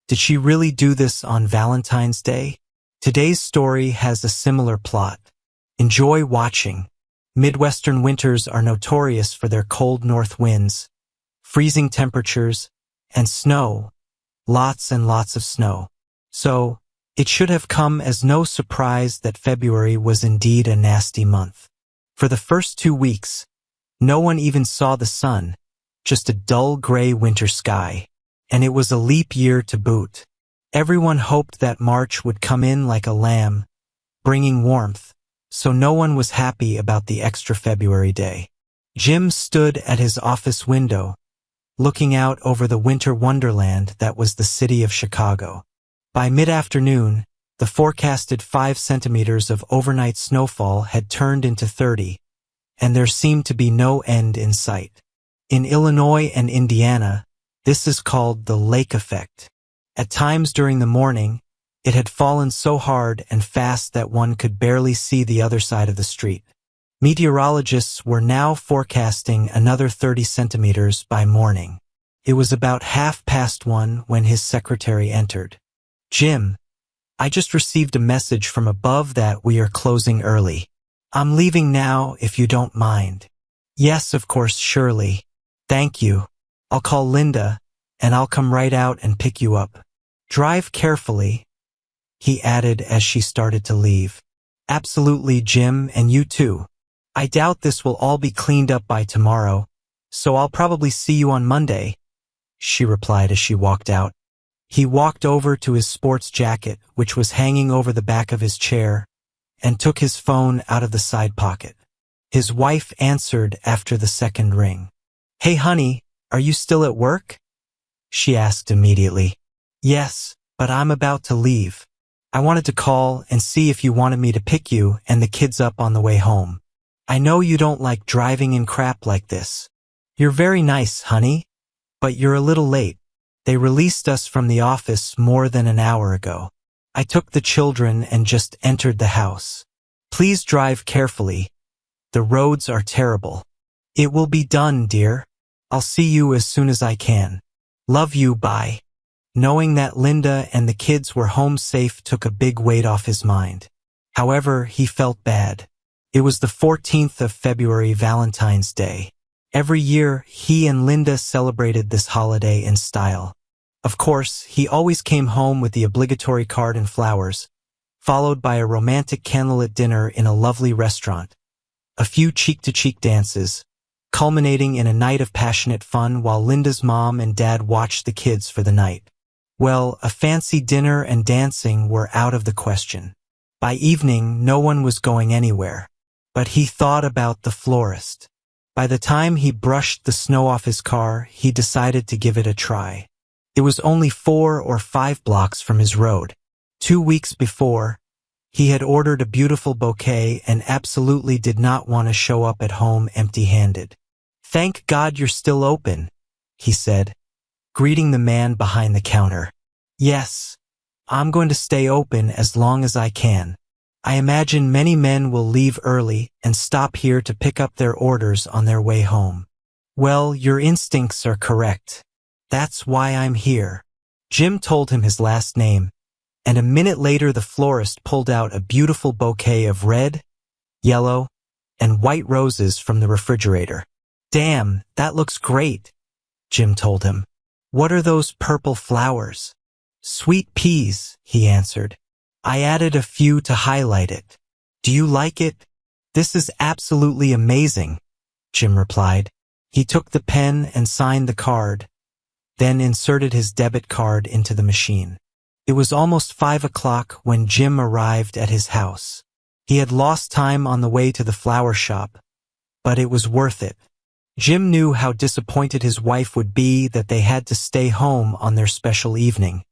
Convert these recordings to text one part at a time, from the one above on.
Did she really do this on Valentine's Day? Today's story has a similar plot. Enjoy watching. Midwestern winters are notorious for their cold north winds, freezing temperatures, and snow. Lots and lots of snow. So, it should have come as no surprise that February was indeed a nasty month. For the first 2 weeks, no one even saw the sun, just a dull gray winter sky. And it was a leap year to boot. Everyone hoped that March would come in like a lamb, bringing warmth, so no one was happy about the extra February day. Jim stood at his office window, looking out over the winter wonderland that was the city of Chicago. By mid-afternoon, the forecasted 5 centimeters of overnight snowfall had turned into 30, and there seemed to be no end in sight. In Illinois and Indiana, this is called the lake effect. At times during the morning, it had fallen so hard and fast that one could barely see the other side of the street. Meteorologists were now forecasting another 30 centimeters by morning. It was about 1:30 when his secretary entered. "Jim, I just received a message from above that we are closing early. I'm leaving now if you don't mind." "Yes, of course, surely. Thank you. I'll call Linda, and I'll come right out and pick you up. Drive carefully," he added as she started to leave. "Absolutely, Jim, and you too. I doubt this will all be cleaned up by tomorrow, so I'll probably see you on Monday," she replied as she walked out. He walked over to his sports jacket, which was hanging over the back of his chair, and took his phone out of the side pocket. His wife answered after the second ring. "Hey, honey, are you still at work?" she asked immediately. "Yes, but I'm about to leave. I wanted to call and see if you wanted me to pick you and the kids up on the way home. I know you don't like driving in crap like this. You're very nice, honey, but you're a little late. They released us from the office more than an hour ago. I took the children and just entered the house. Please drive carefully. The roads are terrible." "It will be done, dear. I'll see you as soon as I can. Love you, bye." Knowing that Linda and the kids were home safe took a big weight off his mind. However, he felt bad. It was the 14th of February, Valentine's Day. Every year, he and Linda celebrated this holiday in style. Of course, he always came home with the obligatory card and flowers, followed by a romantic candlelit dinner in a lovely restaurant, a few cheek-to-cheek dances, culminating in a night of passionate fun while Linda's mom and dad watched the kids for the night. Well, a fancy dinner and dancing were out of the question. By evening, no one was going anywhere. But he thought about the florist. By the time he brushed the snow off his car, he decided to give it a try. It was only 4 or 5 blocks from his road. 2 weeks before, he had ordered a beautiful bouquet and absolutely did not want to show up at home empty-handed. "Thank God you're still open," he said, greeting the man behind the counter. "Yes, I'm going to stay open as long as I can. I imagine many men will leave early and stop here to pick up their orders on their way home." "Well, your instincts are correct. That's why I'm here." Jim told him his last name, and a minute later the florist pulled out a beautiful bouquet of red, yellow, and white roses from the refrigerator. "Damn, that looks great," Jim told him. "What are those purple flowers?" "Sweet peas," he answered. "I added a few to highlight it. Do you like it?" "This is absolutely amazing," Jim replied. He took the pen and signed the card, then inserted his debit card into the machine. It was almost 5 o'clock when Jim arrived at his house. He had lost time on the way to the flower shop, but it was worth it. Jim knew how disappointed his wife would be that they had to stay home on their special evening,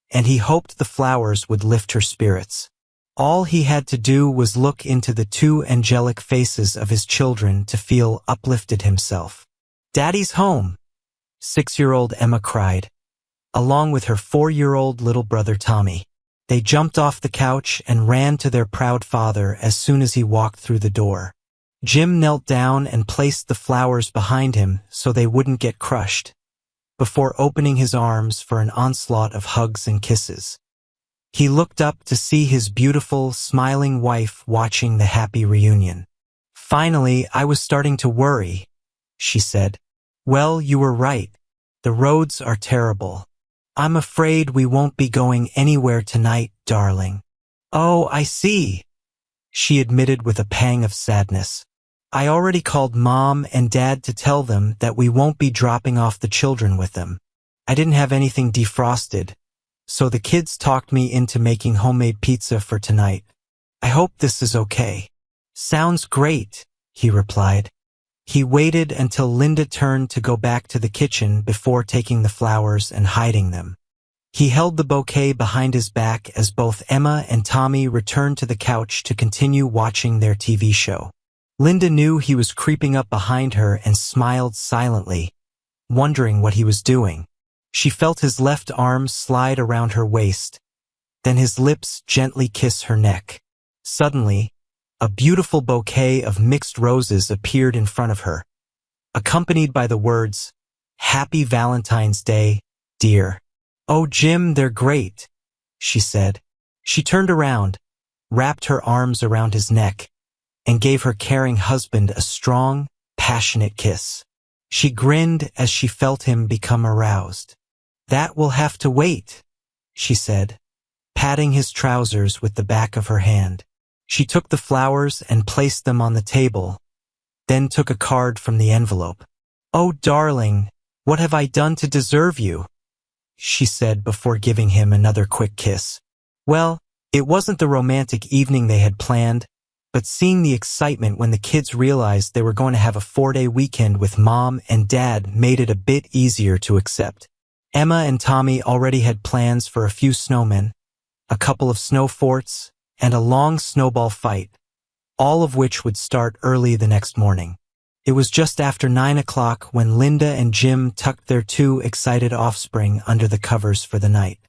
and he hoped the flowers would lift her spirits. All he had to do was look into the 2 angelic faces of his children to feel uplifted himself. "Daddy's home," 6-year-old Emma cried, along with her 4-year-old little brother Tommy. They jumped off the couch and ran to their proud father as soon as he walked through the door. Jim knelt down and placed the flowers behind him so they wouldn't get crushed, before opening his arms for an onslaught of hugs and kisses. He looked up to see his beautiful, smiling wife watching the happy reunion. "Finally, I was starting to worry," she said. "Well, you were right. The roads are terrible. I'm afraid we won't be going anywhere tonight, darling." "Oh, I see," she admitted with a pang of sadness. "I already called Mom and Dad to tell them that we won't be dropping off the children with them. I didn't have anything defrosted, so the kids talked me into making homemade pizza for tonight. I hope this is okay." "Sounds great," he replied. He waited until Linda turned to go back to the kitchen before taking the flowers and hiding them. He held the bouquet behind his back as both Emma and Tommy returned to the couch to continue watching their TV show. Linda knew he was creeping up behind her and smiled silently, wondering what he was doing. She felt his left arm slide around her waist, then his lips gently kiss her neck. Suddenly, a beautiful bouquet of mixed roses appeared in front of her, accompanied by the words, "Happy Valentine's Day, dear." "Oh, Jim, they're great," she said. She turned around, wrapped her arms around his neck, and gave her caring husband a strong, passionate kiss. She grinned as she felt him become aroused. "That will have to wait," she said, patting his trousers with the back of her hand. She took the flowers and placed them on the table, then took a card from the envelope. "Oh, darling, what have I done to deserve you?" she said before giving him another quick kiss. Well, it wasn't the romantic evening they had planned, but seeing the excitement when the kids realized they were going to have a 4-day weekend with Mom and Dad made it a bit easier to accept. Emma and Tommy already had plans for a few snowmen, a couple of snow forts, and a long snowball fight, all of which would start early the next morning. It was just after 9 o'clock when Linda and Jim tucked their 2 excited offspring under the covers for the night.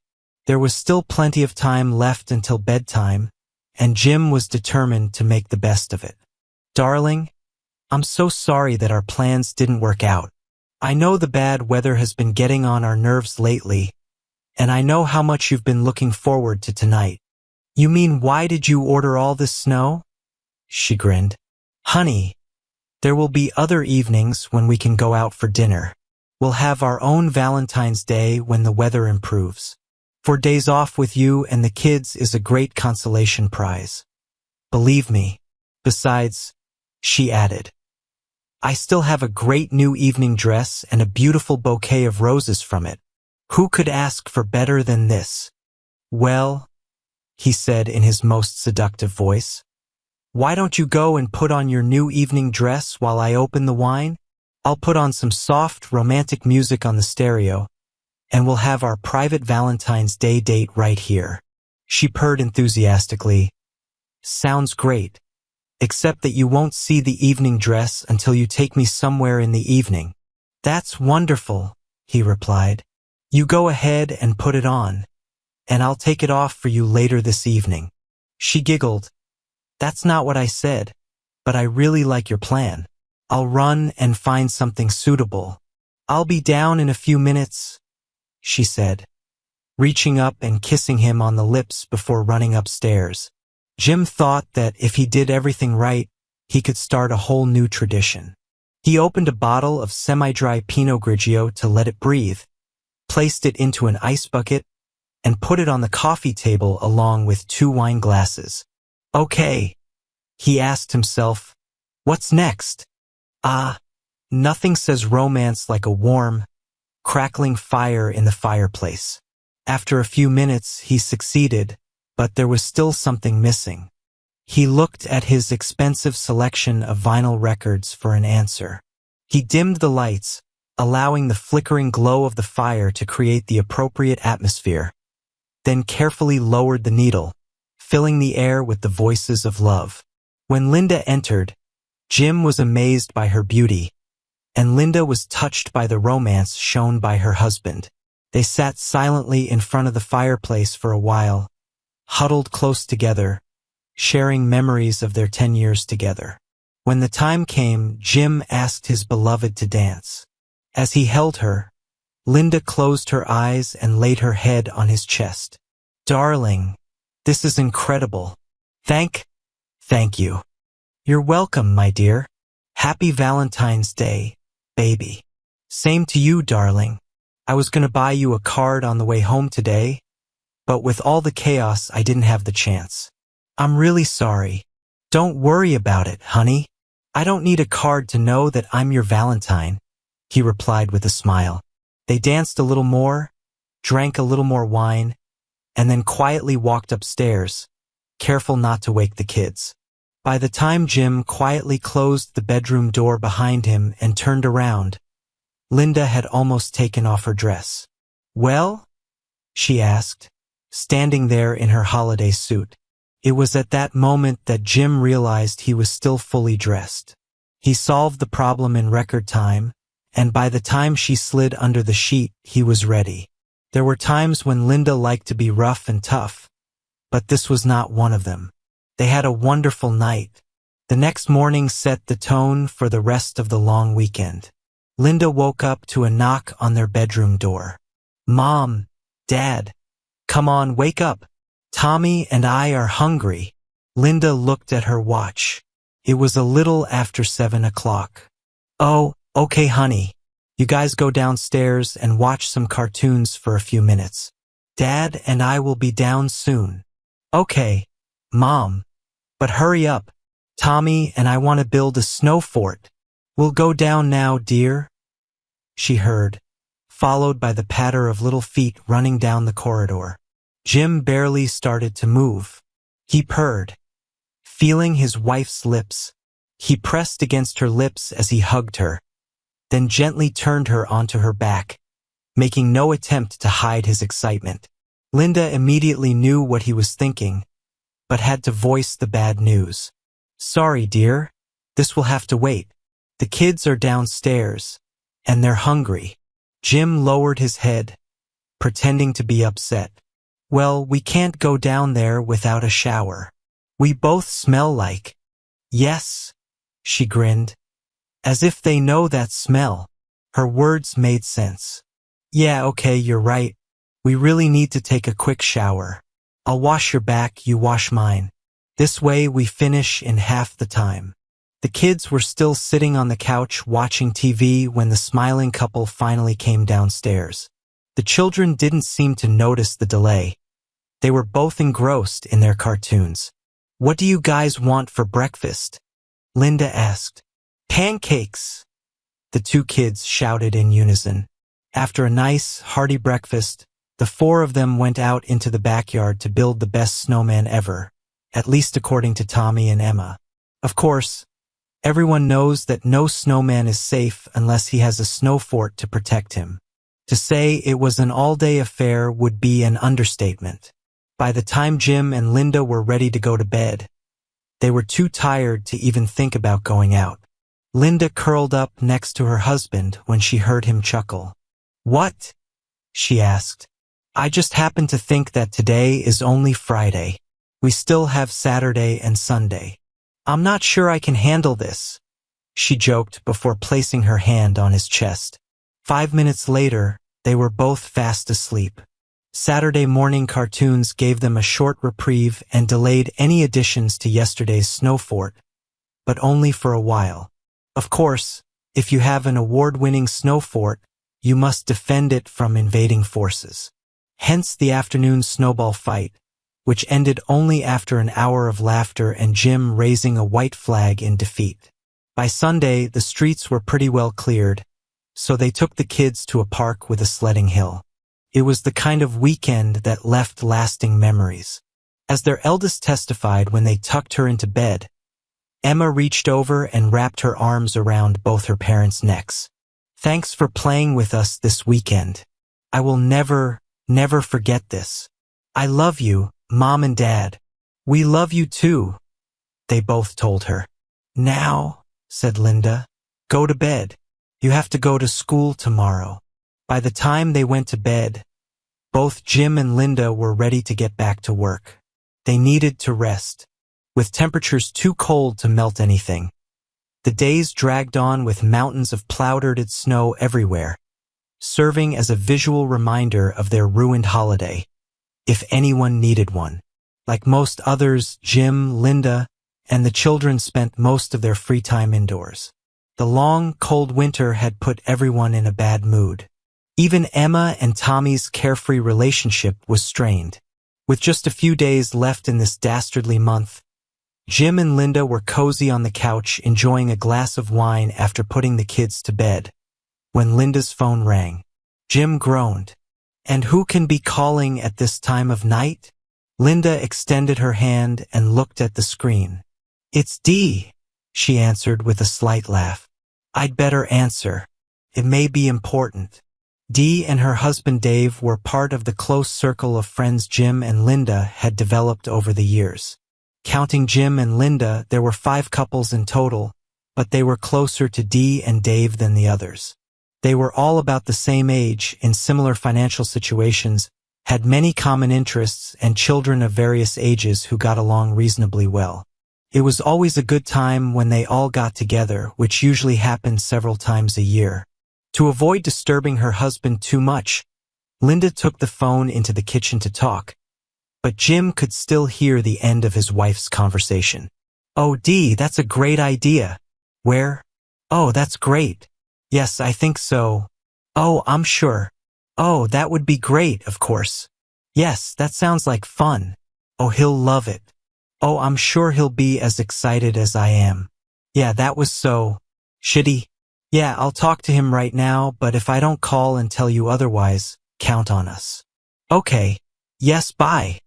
There was still plenty of time left until bedtime, and Jim was determined to make the best of it. "Darling, I'm so sorry that our plans didn't work out. I know the bad weather has been getting on our nerves lately, and I know how much you've been looking forward to tonight." "You mean why did you order all this snow?" she grinned. "Honey, there will be other evenings when we can go out for dinner. We'll have our own Valentine's Day when the weather improves. 4 days off with you and the kids is a great consolation prize. Believe me. Besides," she added, "I still have a great new evening dress and a beautiful bouquet of roses from it. Who could ask for better than this?" "Well," he said in his most seductive voice, "why don't you go and put on your new evening dress while I open the wine? I'll put on some soft, romantic music on the stereo, and we'll have our private Valentine's Day date right here." She purred enthusiastically. "Sounds great, except that you won't see the evening dress until you take me somewhere in the evening." "That's wonderful," he replied. "You go ahead and put it on, and I'll take it off for you later this evening." She giggled. "That's not what I said, but I really like your plan. I'll run and find something suitable. I'll be down in a few minutes," she said, reaching up and kissing him on the lips before running upstairs. Jim thought that if he did everything right, he could start a whole new tradition. He opened a bottle of semi-dry Pinot Grigio to let it breathe, placed it into an ice bucket, and put it on the coffee table along with 2 wine glasses. "Okay," he asked himself, "what's next?" Nothing says romance like a warm, crackling fire in the fireplace. After a few minutes, he succeeded, but there was still something missing. He looked at his expensive selection of vinyl records for an answer. He dimmed the lights, allowing the flickering glow of the fire to create the appropriate atmosphere, then carefully lowered the needle, filling the air with the voices of love. When Linda entered, Jim was amazed by her beauty, and Linda was touched by the romance shown by her husband. They sat silently in front of the fireplace for a while, huddled close together, sharing memories of their 10 years together. When the time came, Jim asked his beloved to dance. As he held her, Linda closed her eyes and laid her head on his chest. Darling, this is incredible. Thank you. You're welcome, my dear. Happy Valentine's Day, baby. Same to you, darling. I was gonna buy you a card on the way home today, but with all the chaos, I didn't have the chance. I'm really sorry. Don't worry about it, honey. I don't need a card to know that I'm your Valentine, he replied with a smile. They danced a little more, drank a little more wine, and then quietly walked upstairs, careful not to wake the kids. By the time Jim quietly closed the bedroom door behind him and turned around, Linda had almost taken off her dress. Well? She asked, standing there in her holiday suit. It was at that moment that Jim realized he was still fully dressed. He solved the problem in record time, and by the time she slid under the sheet, he was ready. There were times when Linda liked to be rough and tough, but this was not one of them. They had a wonderful night. The next morning set the tone for the rest of the long weekend. Linda woke up to a knock on their bedroom door. Mom, Dad, come on, wake up. Tommy and I are hungry. Linda looked at her watch. It was a little after 7 o'clock. Oh, okay, honey. You guys go downstairs and watch some cartoons for a few minutes. Dad and I will be down soon. Okay, Mom. But hurry up. Tommy and I want to build a snow fort. We'll go down now, dear. She heard, followed by the patter of little feet running down the corridor. Jim barely started to move. He purred, feeling his wife's lips. He pressed against her lips as he hugged her, then gently turned her onto her back, making no attempt to hide his excitement. Linda immediately knew what he was thinking, but had to voice the bad news. Sorry, dear. This will have to wait. The kids are downstairs, and they're hungry. Jim lowered his head, pretending to be upset. Well, we can't go down there without a shower. We both smell like. Yes, she grinned. As if they know that smell. Her words made sense. Yeah, okay, you're right. We really need to take a quick shower. I'll wash your back, you wash mine. This way we finish in half the time. The kids were still sitting on the couch watching TV when the smiling couple finally came downstairs. The children didn't seem to notice the delay. They were both engrossed in their cartoons. What do you guys want for breakfast? Linda asked. Pancakes, the two kids shouted in unison. After a nice, hearty breakfast, the four of them went out into the backyard to build the best snowman ever, at least according to Tommy and Emma. Of course, everyone knows that no snowman is safe unless he has a snow fort to protect him. To say it was an all-day affair would be an understatement. By the time Jim and Linda were ready to go to bed, they were too tired to even think about going out. Linda curled up next to her husband when she heard him chuckle. What? She asked. I just happened to think that today is only Friday. We still have Saturday and Sunday. I'm not sure I can handle this, she joked before placing her hand on his chest. 5 minutes later, they were both fast asleep. Saturday morning cartoons gave them a short reprieve and delayed any additions to yesterday's snow fort, but only for a while. Of course, if you have an award-winning snow fort, you must defend it from invading forces. Hence the afternoon snowball fight, which ended only after an hour of laughter and Jim raising a white flag in defeat. By Sunday, the streets were pretty well cleared, so they took the kids to a park with a sledding hill. It was the kind of weekend that left lasting memories. As their eldest testified when they tucked her into bed, Emma reached over and wrapped her arms around both her parents' necks. Thanks for playing with us this weekend. I will never forget this. I love you, Mom and Dad. We love you too, they both told her. Now, said Linda, go to bed. You have to go to school tomorrow. By the time they went to bed, both Jim and Linda were ready to get back to work. They needed to rest. With temperatures too cold to melt anything, the days dragged on with mountains of powdered snow everywhere, serving as a visual reminder of their ruined holiday, if anyone needed one. Like most others, Jim, Linda, and the children spent most of their free time indoors. The long, cold winter had put everyone in a bad mood. Even Emma and Tommy's carefree relationship was strained. With just a few days left in this dastardly month, Jim and Linda were cozy on the couch enjoying a glass of wine after putting the kids to bed, when Linda's phone rang. Jim groaned. "And who can be calling at this time of night?" Linda extended her hand and looked at the screen. "It's Dee," she answered with a slight laugh. "I'd better answer. It may be important." Dee and her husband Dave were part of the close circle of friends Jim and Linda had developed over the years. Counting Jim and Linda, there were 5 couples in total, but they were closer to Dee and Dave than the others. They were all about the same age, in similar financial situations, had many common interests, and children of various ages who got along reasonably well. It was always a good time when they all got together, which usually happened several times a year. To avoid disturbing her husband too much, Linda took the phone into the kitchen to talk, but Jim could still hear the end of his wife's conversation. "Oh, Dee, that's a great idea. Where? Oh, that's great. Yes, I think so. Oh, I'm sure. Oh, that would be great, of course. Yes, that sounds like fun. Oh, he'll love it. Oh, I'm sure he'll be as excited as I am. Yeah, that was so. Should he? Yeah, I'll talk to him right now, but if I don't call and tell you otherwise, count on us. Okay. Yes, bye."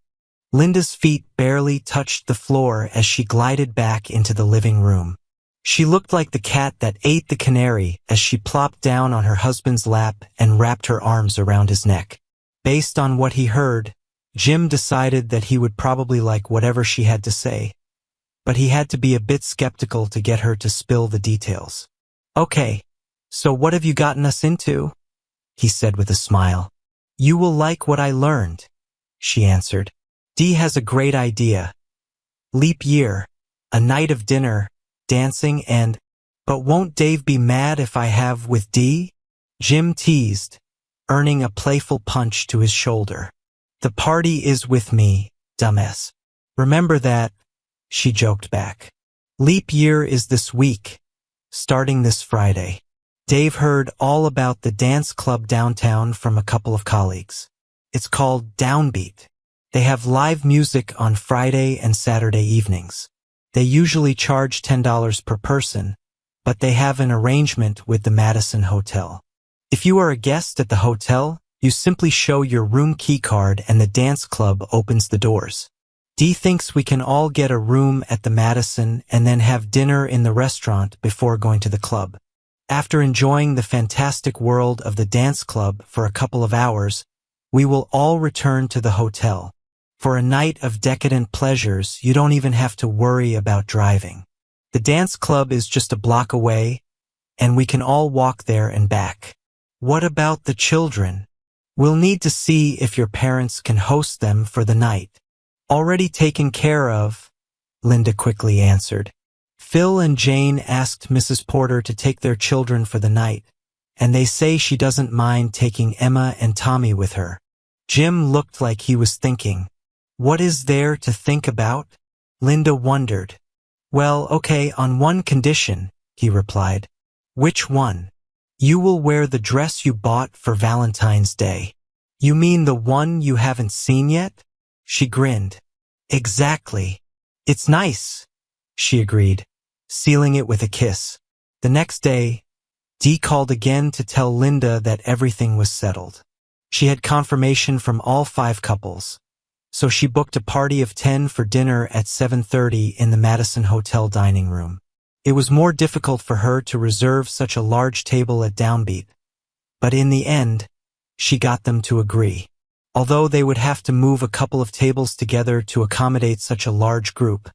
Linda's feet barely touched the floor as she glided back into the living room. She looked like the cat that ate the canary as she plopped down on her husband's lap and wrapped her arms around his neck. Based on what he heard, Jim decided that he would probably like whatever she had to say, but he had to be a bit skeptical to get her to spill the details. "Okay, so what have you gotten us into?" he said with a smile. "You will like what I learned," she answered. "Dee has a great idea. Leap year, a night of dinner, dancing and— But won't Dave be mad if I have with Dee?" Jim teased, earning a playful punch to his shoulder. "The party is with me, dumbass. Remember that," she joked back. "Leap year is this week, starting this Friday." Dave heard all about the dance club downtown from a couple of colleagues. It's called Downbeat. They have live music on Friday and Saturday evenings. They usually charge $10 per person, but they have an arrangement with the Madison Hotel. If you are a guest at the hotel, you simply show your room key card and the dance club opens the doors. Dee thinks we can all get a room at the Madison and then have dinner in the restaurant before going to the club. After enjoying the fantastic world of the dance club for a couple of hours, we will all return to the hotel. For a night of decadent pleasures, you don't even have to worry about driving. The dance club is just a block away, and we can all walk there and back. What about the children? We'll need to see if your parents can host them for the night. Already taken care of, Linda quickly answered. Phil and Jane asked Mrs. Porter to take their children for the night, and they say she doesn't mind taking Emma and Tommy with her. Jim looked like he was thinking. What is there to think about? Linda wondered. Well, okay, on one condition, he replied. Which one? You will wear the dress you bought for Valentine's Day. You mean the one you haven't seen yet? She grinned. Exactly. It's nice, she agreed, sealing it with a kiss. The next day, Dee called again to tell Linda that everything was settled. She had confirmation from all 5 couples, so she booked a party of 10 for dinner at 7:30 in the Madison Hotel dining room. It was more difficult for her to reserve such a large table at Downbeat, but in the end, she got them to agree. Although they would have to move a couple of tables together to accommodate such a large group,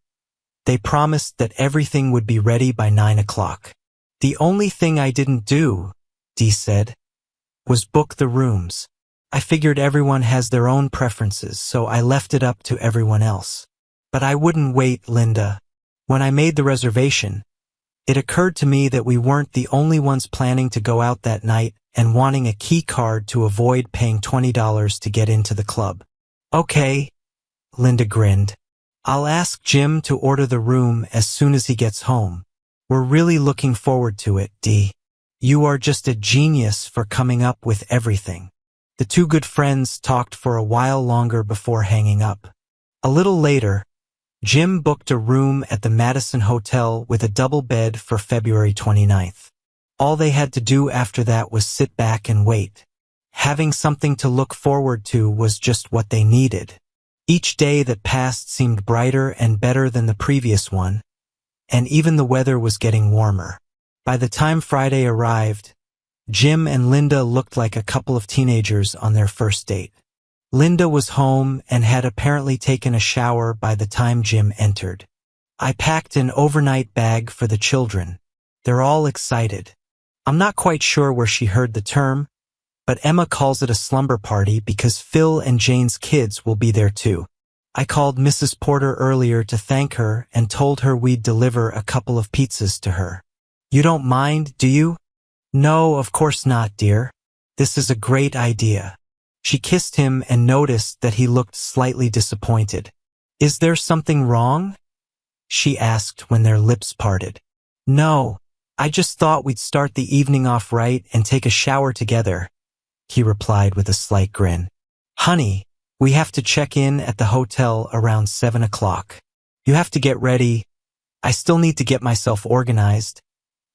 they promised that everything would be ready by 9 o'clock. The only thing I didn't do, Dee said, was book the rooms. I figured everyone has their own preferences, so I left it up to everyone else. But I wouldn't wait, Linda. When I made the reservation, it occurred to me that we weren't the only ones planning to go out that night and wanting a key card to avoid paying $20 to get into the club. Okay, Linda grinned. I'll ask Jim to order the room as soon as he gets home. We're really looking forward to it, Dee. You are just a genius for coming up with everything. The two good friends talked for a while longer before hanging up. A little later, Jim booked a room at the Madison Hotel with a double bed for February 29th. All they had to do after that was sit back and wait. Having something to look forward to was just what they needed. Each day that passed seemed brighter and better than the previous one, and even the weather was getting warmer. By the time Friday arrived, Jim and Linda looked like a couple of teenagers on their first date. Linda was home and had apparently taken a shower by the time Jim entered. I packed an overnight bag for the children. They're all excited. I'm not quite sure where she heard the term, but Emma calls it a slumber party because Phil and Jane's kids will be there too. I called Mrs. Porter earlier to thank her and told her we'd deliver a couple of pizzas to her. You don't mind, do you? No, of course not, dear. This is a great idea. She kissed him and noticed that he looked slightly disappointed. Is there something wrong? She asked when their lips parted. No, I just thought we'd start the evening off right and take a shower together, he replied with a slight grin. Honey, we have to check in at the hotel around 7 o'clock. You have to get ready. I still need to get myself organized,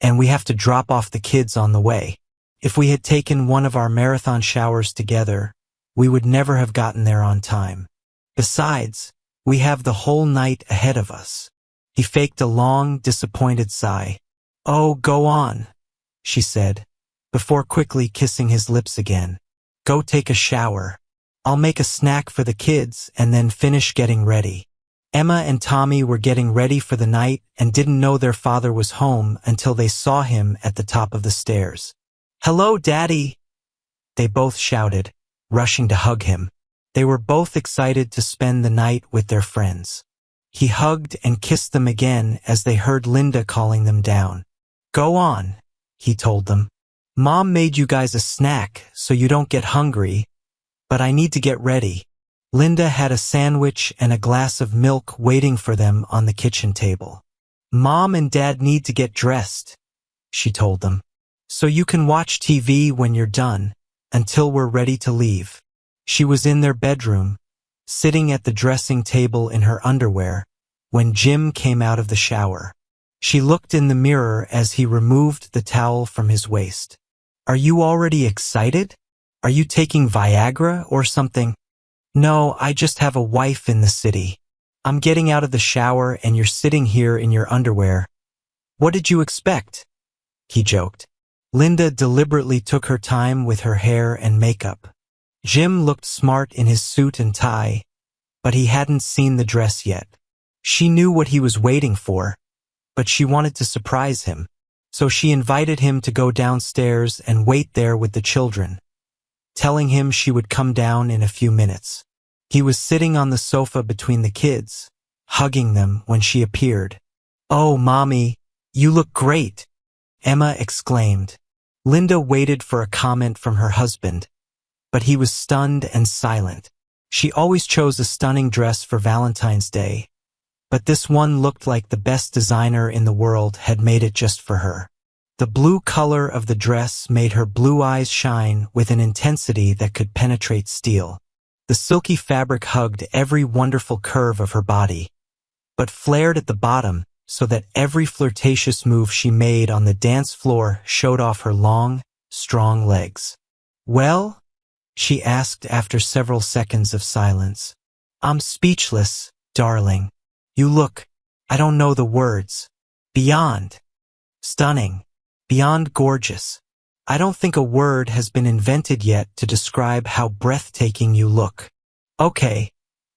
and we have to drop off the kids on the way. If we had taken one of our marathon showers together, we would never have gotten there on time. Besides, we have the whole night ahead of us. He faked a long, disappointed sigh. Oh, go on, she said, before quickly kissing his lips again. Go take a shower. I'll make a snack for the kids and then finish getting ready. Emma and Tommy were getting ready for the night and didn't know their father was home until they saw him at the top of the stairs. Hello, Daddy! They both shouted, rushing to hug him. They were both excited to spend the night with their friends. He hugged and kissed them again as they heard Linda calling them down. Go on, he told them. Mom made you guys a snack so you don't get hungry, but I need to get ready. Linda had a sandwich and a glass of milk waiting for them on the kitchen table. Mom and Dad need to get dressed, she told them. So you can watch TV when you're done, until we're ready to leave. She was in their bedroom, sitting at the dressing table in her underwear, when Jim came out of the shower. She looked in the mirror as he removed the towel from his waist. Are you already excited? Are you taking Viagra or something? No, I just have a wife in the city. I'm getting out of the shower and you're sitting here in your underwear. What did you expect? He joked. Linda deliberately took her time with her hair and makeup. Jim looked smart in his suit and tie, but he hadn't seen the dress yet. She knew what he was waiting for, but she wanted to surprise him, so she invited him to go downstairs and wait there with the children, telling him she would come down in a few minutes. He was sitting on the sofa between the kids, hugging them when she appeared. Oh, Mommy, you look great, Emma exclaimed. Linda waited for a comment from her husband, but he was stunned and silent. She always chose a stunning dress for Valentine's Day, but this one looked like the best designer in the world had made it just for her. The blue color of the dress made her blue eyes shine with an intensity that could penetrate steel. The silky fabric hugged every wonderful curve of her body, but flared at the bottom so that every flirtatious move she made on the dance floor showed off her long, strong legs. Well? She asked after several seconds of silence. I'm speechless, darling. You look, I don't know the words. Beyond stunning, beyond gorgeous. I don't think a word has been invented yet to describe how breathtaking you look. Okay,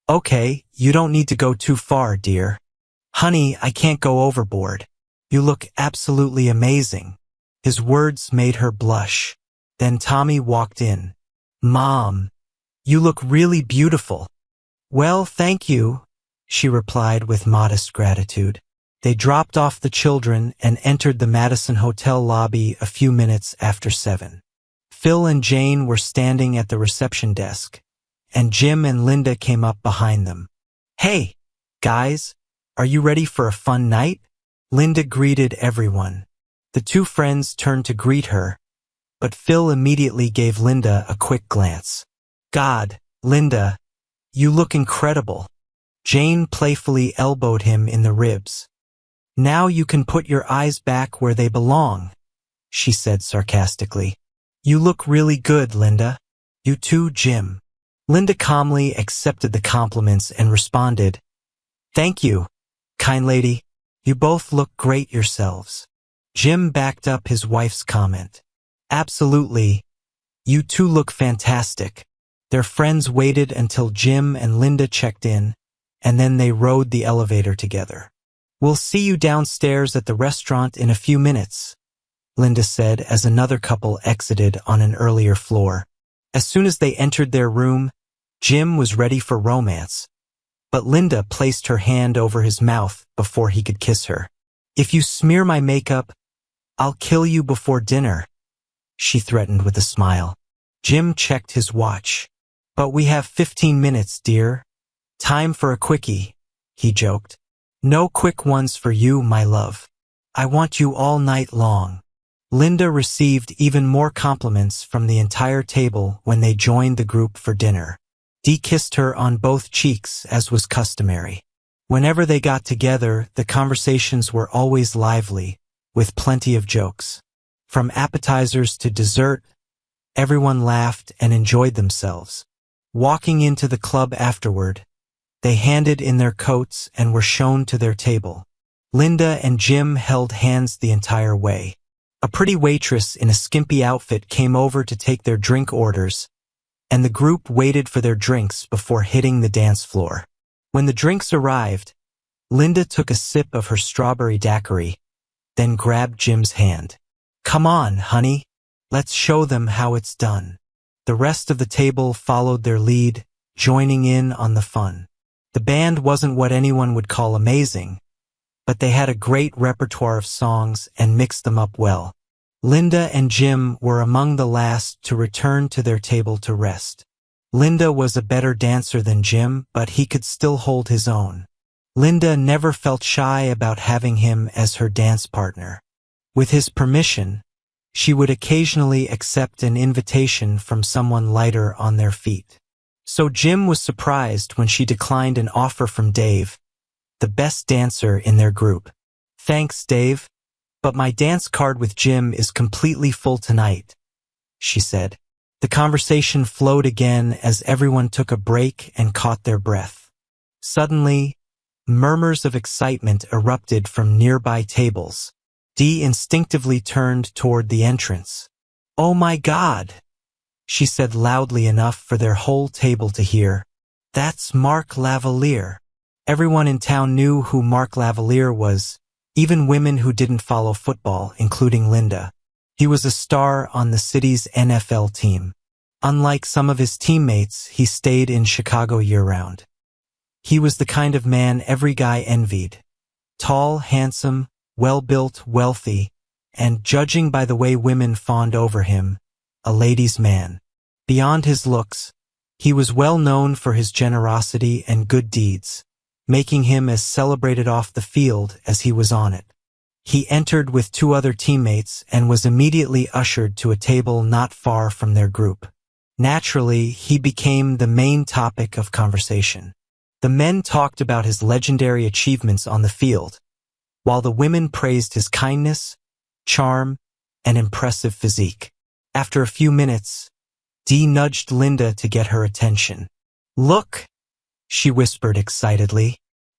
you don't need to go too far, dear. Honey, I can't go overboard. You look absolutely amazing. His words made her blush. Then Tommy walked in. Mom, you look really beautiful. Well, thank you, she replied with modest gratitude. They dropped off the children and entered the Madison Hotel lobby a few minutes after 7. Phil and Jane were standing at the reception desk, and Jim and Linda came up behind them. "Hey, guys, are you ready for a fun night?" Linda greeted everyone. The two friends turned to greet her, but Phil immediately gave Linda a quick glance. "God, Linda, you look incredible." Jane playfully elbowed him in the ribs. "Now you can put your eyes back where they belong," she said sarcastically. "You look really good, Linda." "You too, Jim." Linda calmly accepted the compliments and responded, "Thank you, kind lady. You both look great yourselves." Jim backed up his wife's comment. "Absolutely. You two look fantastic." Their friends waited until Jim and Linda checked in, and then they rode the elevator together. "We'll see you downstairs at the restaurant in a few minutes," Linda said as another couple exited on an earlier floor. As soon as they entered their room, Jim was ready for romance, but Linda placed her hand over his mouth before he could kiss her. "If you smear my makeup, I'll kill you before dinner," she threatened with a smile. Jim checked his watch. "But we have 15 minutes, dear. Time for a quickie," he joked. "No quick ones for you, my love. I want you all night long." Linda received even more compliments from the entire table when they joined the group for dinner. Dee kissed her on both cheeks, as was customary. Whenever they got together, the conversations were always lively, with plenty of jokes. From appetizers to dessert, everyone laughed and enjoyed themselves. Walking into the club afterward, they handed in their coats and were shown to their table. Linda and Jim held hands the entire way. A pretty waitress in a skimpy outfit came over to take their drink orders, and the group waited for their drinks before hitting the dance floor. When the drinks arrived, Linda took a sip of her strawberry daiquiri, then grabbed Jim's hand. "Come on, honey. Let's show them how it's done." The rest of the table followed their lead, joining in on the fun. The band wasn't what anyone would call amazing, but they had a great repertoire of songs and mixed them up well. Linda and Jim were among the last to return to their table to rest. Linda was a better dancer than Jim, but he could still hold his own. Linda never felt shy about having him as her dance partner. With his permission, she would occasionally accept an invitation from someone lighter on their feet. So Jim was surprised when she declined an offer from Dave, the best dancer in their group. "Thanks, Dave, but my dance card with Jim is completely full tonight," she said. The conversation flowed again as everyone took a break and caught their breath. Suddenly, murmurs of excitement erupted from nearby tables. Dee instinctively turned toward the entrance. "Oh my God," she said loudly enough for their whole table to hear. "That's Mark Lavalier." Everyone in town knew who Mark Lavalier was, even women who didn't follow football, including Linda. He was a star on the city's NFL team. Unlike some of his teammates, he stayed in Chicago year-round. He was the kind of man every guy envied. Tall, handsome, well-built, wealthy, and, judging by the way women fawned over him, a ladies' man. Beyond his looks, he was well known for his generosity and good deeds, making him as celebrated off the field as he was on it. He entered with two other teammates and was immediately ushered to a table not far from their group. Naturally, he became the main topic of conversation. The men talked about his legendary achievements on the field, while the women praised his kindness, charm, and impressive physique. After a few minutes, Dee nudged Linda to get her attention. "Look," she whispered excitedly.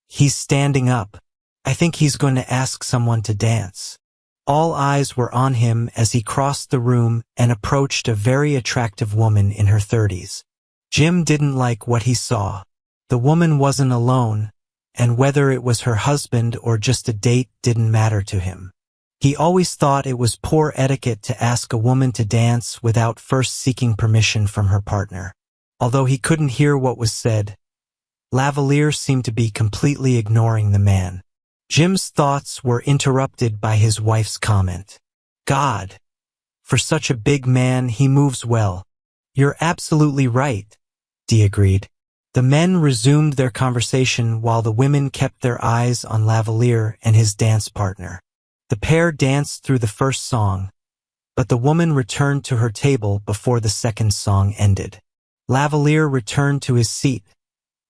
"He's standing up. I think he's going to ask someone to dance." All eyes were on him as he crossed the room and approached a very attractive woman in her 30s. Jim didn't like what he saw. The woman wasn't alone, and whether it was her husband or just a date didn't matter to him. He always thought it was poor etiquette to ask a woman to dance without first seeking permission from her partner. Although he couldn't hear what was said, Lavalier seemed to be completely ignoring the man. Jim's thoughts were interrupted by his wife's comment. "God, For such a big man, he moves well. You're absolutely right, Dee agreed. The men resumed their conversation while the women kept their eyes on Lavalier and his dance partner. The pair danced through the first song, but the woman returned to her table before the second song ended. Lavalier returned to his seat,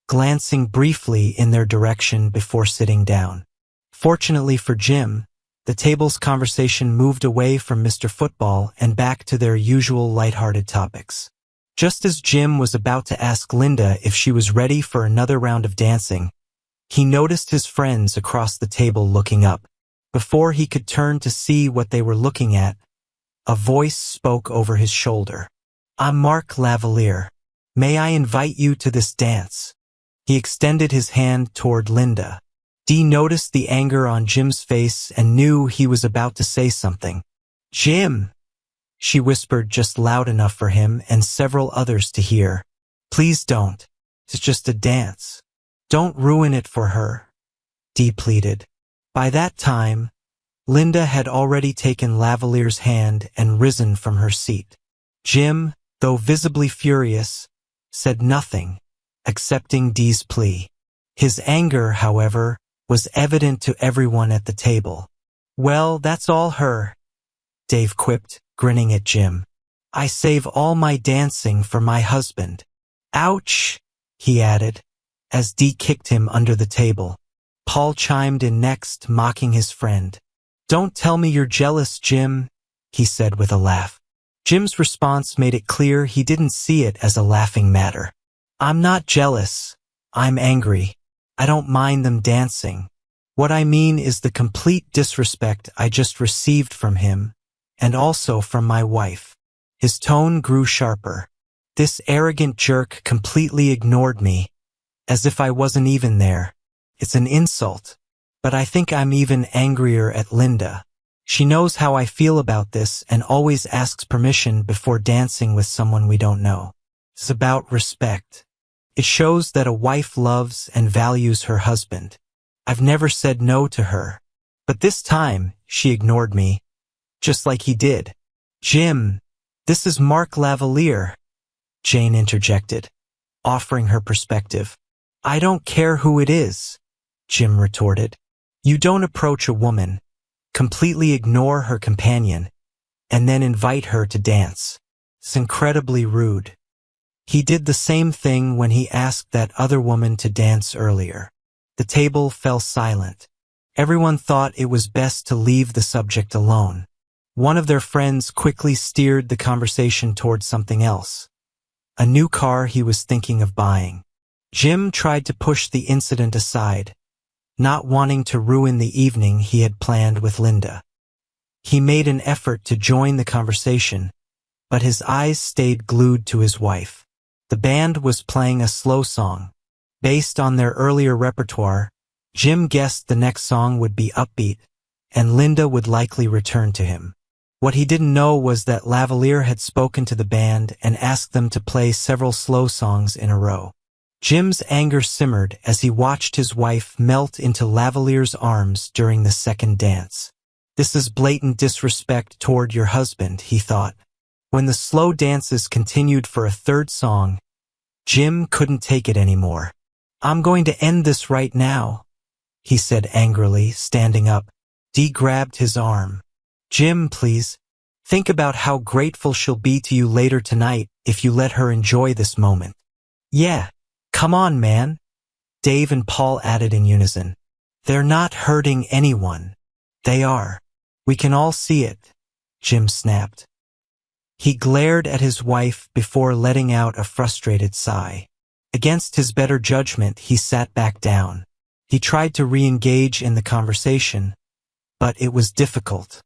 glancing briefly in their direction before sitting down. Fortunately for Jim, the table's conversation moved away from Mr. Football and back to their usual lighthearted topics. Just as Jim was about to ask Linda if she was ready for another round of dancing, he noticed his friends across the table looking up. Before he could turn to see what they were looking at, a voice spoke over his shoulder. "I'm Mark Lavalier. May I invite you to this dance?" He extended his hand toward Linda. Dee noticed the anger on Jim's face and knew he was about to say something. "Jim," she whispered just loud enough for him and several others to hear. "Please don't. It's just a dance. Don't ruin it for her," Dee pleaded. By that time, Linda had already taken Lavalier's hand and risen from her seat. Jim, though visibly furious, said nothing, accepting Dee's plea. His anger, however, was evident to everyone at the table. "Well, that's all her," Dave quipped, grinning at Jim. "I save all my dancing for my husband." "Ouch," he added, as Dee kicked him under the table. Paul chimed in next, mocking his friend. "Don't tell me you're jealous, Jim," he said with a laugh. Jim's response made it clear he didn't see it as a laughing matter. "I'm not jealous. I'm angry. I don't mind them dancing. What I mean is the complete disrespect I just received from him, and also from my wife." His tone grew sharper. "This arrogant jerk completely ignored me, as if I wasn't even there. It's an insult. But I think I'm even angrier at Linda. She knows how I feel about this and always asks permission before dancing with someone we don't know. It's about respect. It shows that a wife loves and values her husband. I've never said no to her. But this time, she ignored me, just like he did." "Jim, this is Mark Lavalier," Jane interjected, offering her perspective. "I don't care who it is," Jim retorted. "You don't approach a woman, completely ignore her companion, and then invite her to dance. It's incredibly rude." He did the same thing when he asked that other woman to dance earlier. The table fell silent. Everyone thought it was best to leave the subject alone. One of their friends quickly steered the conversation toward something else, a new car he was thinking of buying. Jim tried to push the incident aside, not wanting to ruin the evening he had planned with Linda. He made an effort to join the conversation, but his eyes stayed glued to his wife. The band was playing a slow song. Based on their earlier repertoire, Jim guessed the next song would be upbeat, and Linda would likely return to him. What he didn't know was that Lavalier had spoken to the band and asked them to play several slow songs in a row. Jim's anger simmered as he watched his wife melt into Lavalier's arms during the second dance. "This is blatant disrespect toward your husband," he thought. When the slow dances continued for a third song, Jim couldn't take it anymore. "I'm going to end this right now," he said angrily, standing up. Dee grabbed his arm. "Jim, please. Think about how grateful she'll be to you later tonight if you let her enjoy this moment." "Yeah, come on, man," Dave and Paul added in unison. "They're not hurting anyone. They are. We can all see it," Jim snapped. He glared at his wife before letting out a frustrated sigh. Against his better judgment, he sat back down. He tried to re-engage in the conversation, but it was difficult.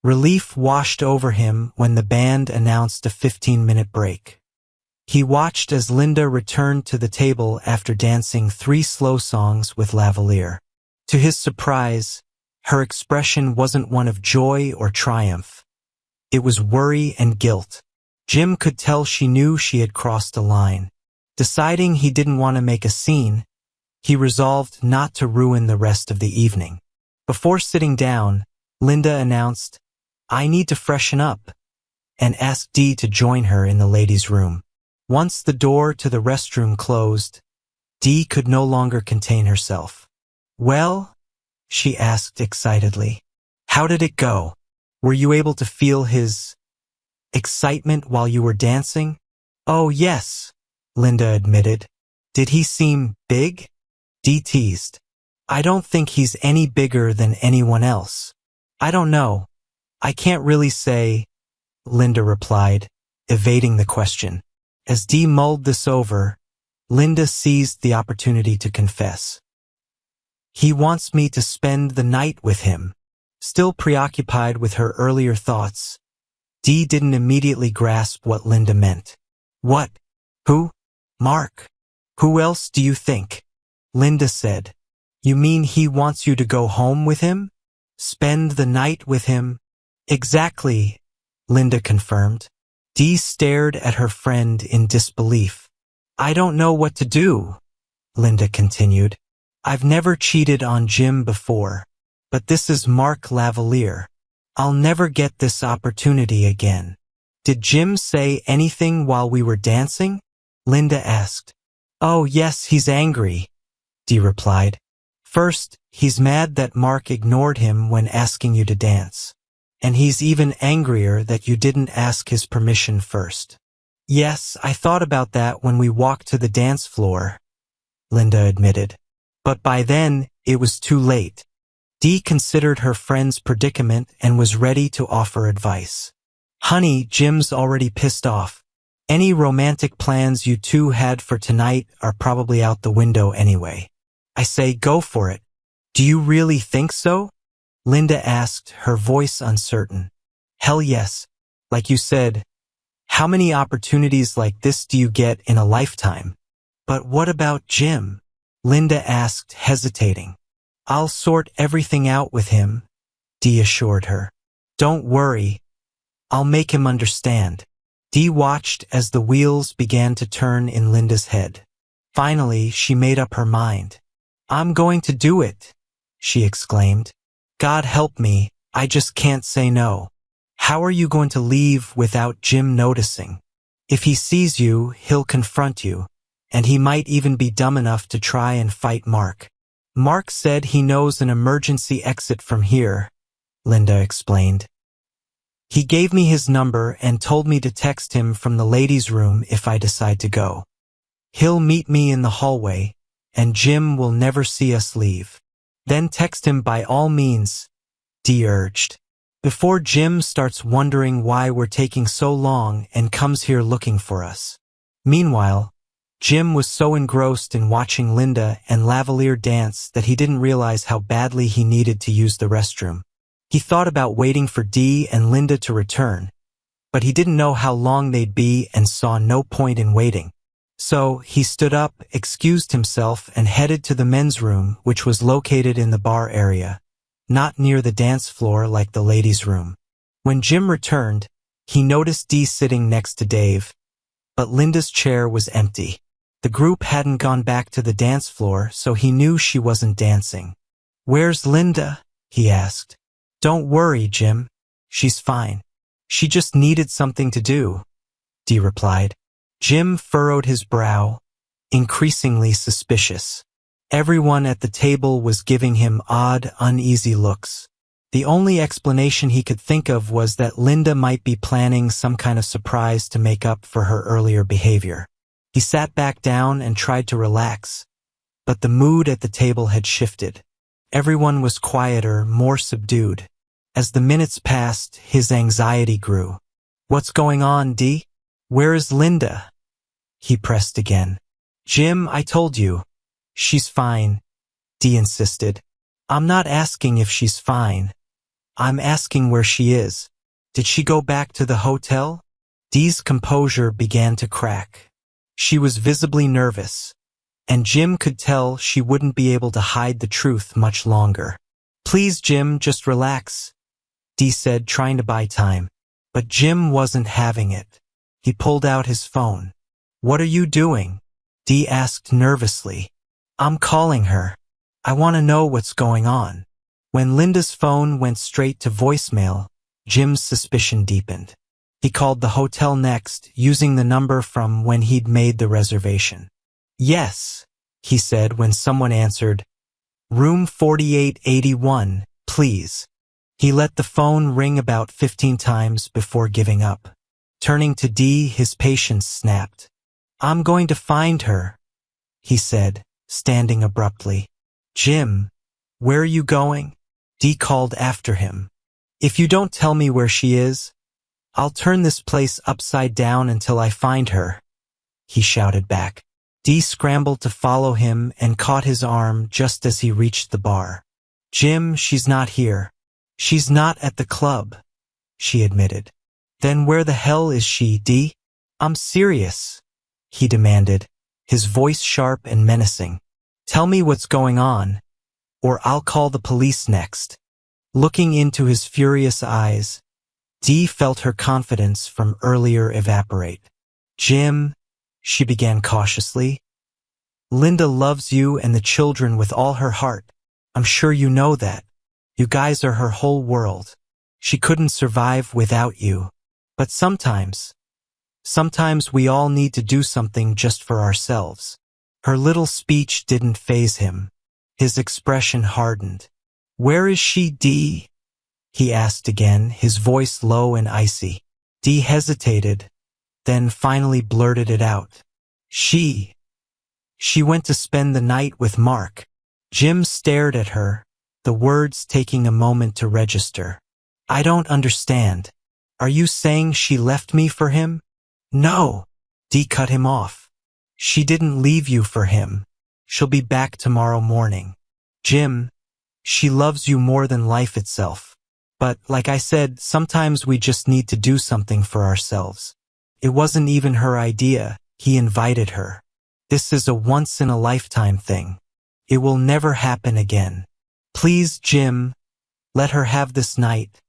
Relief washed over him when the band announced a 15-minute break. He watched as Linda returned to the table after dancing 3 slow songs with Lavalier. To his surprise, her expression wasn't one of joy or triumph. It was worry and guilt. Jim could tell she knew she had crossed a line. Deciding he didn't want to make a scene, he resolved not to ruin the rest of the evening. Before sitting down, Linda announced, "I need to freshen up. and asked Dee to join her in the ladies' room. Once the door to the restroom closed, Dee could no longer contain herself. "Well?" she asked excitedly. "How did it go? Were you able to feel his excitement while you were dancing?" "Oh, yes," Linda admitted. "Did he seem big?" Dee teased. "I don't think he's any bigger than anyone else." "I don't know. I can't really say," Linda replied, evading the question. As Dee mulled this over, Linda seized the opportunity to confess. "He wants me to spend the night with him." Still preoccupied with her earlier thoughts, Dee didn't immediately grasp what Linda meant. "What? Who? Mark? Who else do you think?" Linda said. "You mean he wants you to go home with him? Spend the night with him?" "Exactly," Linda confirmed. Dee stared at her friend in disbelief. "I don't know what to do," Linda continued. "I've never cheated on Jim before, but this is Mark Lavalier. I'll never get this opportunity again." "Did Jim say anything while we were dancing?" Linda asked. "Oh, yes, he's angry," Dee replied. "First, he's mad that Mark ignored him when asking you to dance. And he's even angrier that you didn't ask his permission first." "Yes, I thought about that when we walked to the dance floor," Linda admitted. "But by then, it was too late." Dee considered her friend's predicament and was ready to offer advice. "Honey, Jim's already pissed off. Any romantic plans you two had for tonight are probably out the window anyway. I say go for it." "Do you really think so?" Linda asked, her voice uncertain. "Hell yes. Like you said, how many opportunities like this do you get in a lifetime?" "But what about Jim?" Linda asked, hesitating. "I'll sort everything out with him," Dee assured her. "Don't worry. I'll make him understand." Dee watched as the wheels began to turn in Linda's head. Finally, she made up her mind. "I'm going to do it," she exclaimed. "God help me, I just can't say no. How are you going to leave without Jim noticing? If he sees you, he'll confront you, and he might even be dumb enough to try and fight Mark." "Mark said he knows an emergency exit from here," Linda explained. "He gave me his number and told me to text him from the ladies' room if I decide to go. He'll meet me in the hallway, and Jim will never see us leave." "Then text him by all means," Dee urged, "before Jim starts wondering why we're taking so long and comes here looking for us." Meanwhile, Jim was so engrossed in watching Linda and Lavalier dance that he didn't realize how badly he needed to use the restroom. He thought about waiting for Dee and Linda to return, but he didn't know how long they'd be and saw no point in waiting. So he stood up, excused himself, and headed to the men's room, which was located in the bar area, not near the dance floor like the ladies' room. When Jim returned, he noticed Dee sitting next to Dave, but Linda's chair was empty. The group hadn't gone back to the dance floor, so he knew she wasn't dancing. "Where's Linda?" he asked. "Don't worry, Jim. She's fine. She just needed something to do," Dee replied. Jim furrowed his brow, increasingly suspicious. Everyone at the table was giving him odd, uneasy looks. The only explanation he could think of was that Linda might be planning some kind of surprise to make up for her earlier behavior. He sat back down and tried to relax, but the mood at the table had shifted. Everyone was quieter, more subdued. As the minutes passed, his anxiety grew. "What's going on, Dee? Where is Linda?" He pressed again. "Jim, I told you. She's fine," Dee insisted. "I'm not asking if she's fine. I'm asking where she is. Did she go back to the hotel?" Dee's composure began to crack. She was visibly nervous, and Jim could tell she wouldn't be able to hide the truth much longer. "Please, Jim, just relax," Dee said, trying to buy time. But Jim wasn't having it. He pulled out his phone. "What are you doing?" Dee asked nervously. "I'm calling her. I want to know what's going on." When Linda's phone went straight to voicemail, Jim's suspicion deepened. He called the hotel next, using the number from when he'd made the reservation. "Yes," he said when someone answered, "Room 4881, please." He let the phone ring about 15 times before giving up. Turning to Dee, his patience snapped. "I'm going to find her," he said, standing abruptly. "Jim, where are you going?" Dee called after him. "If you don't tell me where she is, I'll turn this place upside down until I find her," he shouted back. Dee scrambled to follow him and caught his arm just as he reached the bar. "Jim, she's not here. She's not at the club," she admitted. "Then where the hell is she, Dee?" "I'm serious," he demanded, his voice sharp and menacing. "Tell me what's going on, or I'll call the police next." Looking into his furious eyes, Dee felt her confidence from earlier evaporate. "Jim," she began cautiously, "Linda loves you and the children with all her heart. I'm sure you know that. You guys are her whole world. She couldn't survive without you. But sometimes we all need to do something just for ourselves." Her little speech didn't faze him. His expression hardened. "Where is she, Dee?" he asked again, his voice low and icy. Dee hesitated, then finally blurted it out. She went to spend the night with Mark." Jim stared at her, the words taking a moment to register. "I don't understand. Are you saying she left me for him?" "No," Dee cut him off. "She didn't leave you for him. She'll be back tomorrow morning. Jim, she loves you more than life itself. But, like I said, sometimes we just need to do something for ourselves. It wasn't even her idea, he invited her. This is a once-in-a-lifetime thing. It will never happen again. Please, Jim, let her have this night,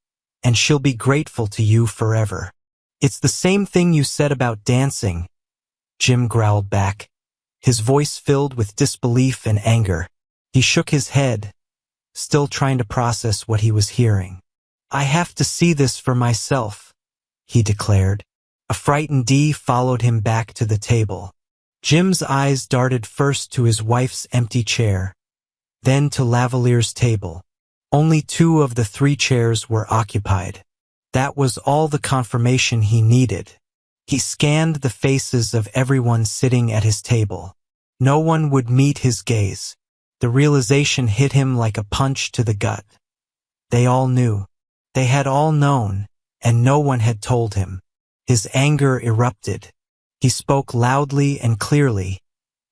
and she'll be grateful to you forever." "It's the same thing you said about dancing," Jim growled back, his voice filled with disbelief and anger. He shook his head, still trying to process what he was hearing. "I have to see this for myself," he declared. A frightened Dee followed him back to the table. Jim's eyes darted first to his wife's empty chair, then to Lavalier's table. Only 2 of the 3 chairs were occupied. That was all the confirmation he needed. He scanned the faces of everyone sitting at his table. No one would meet his gaze. The realization hit him like a punch to the gut. They all knew. They had all known, and no one had told him. His anger erupted. He spoke loudly and clearly,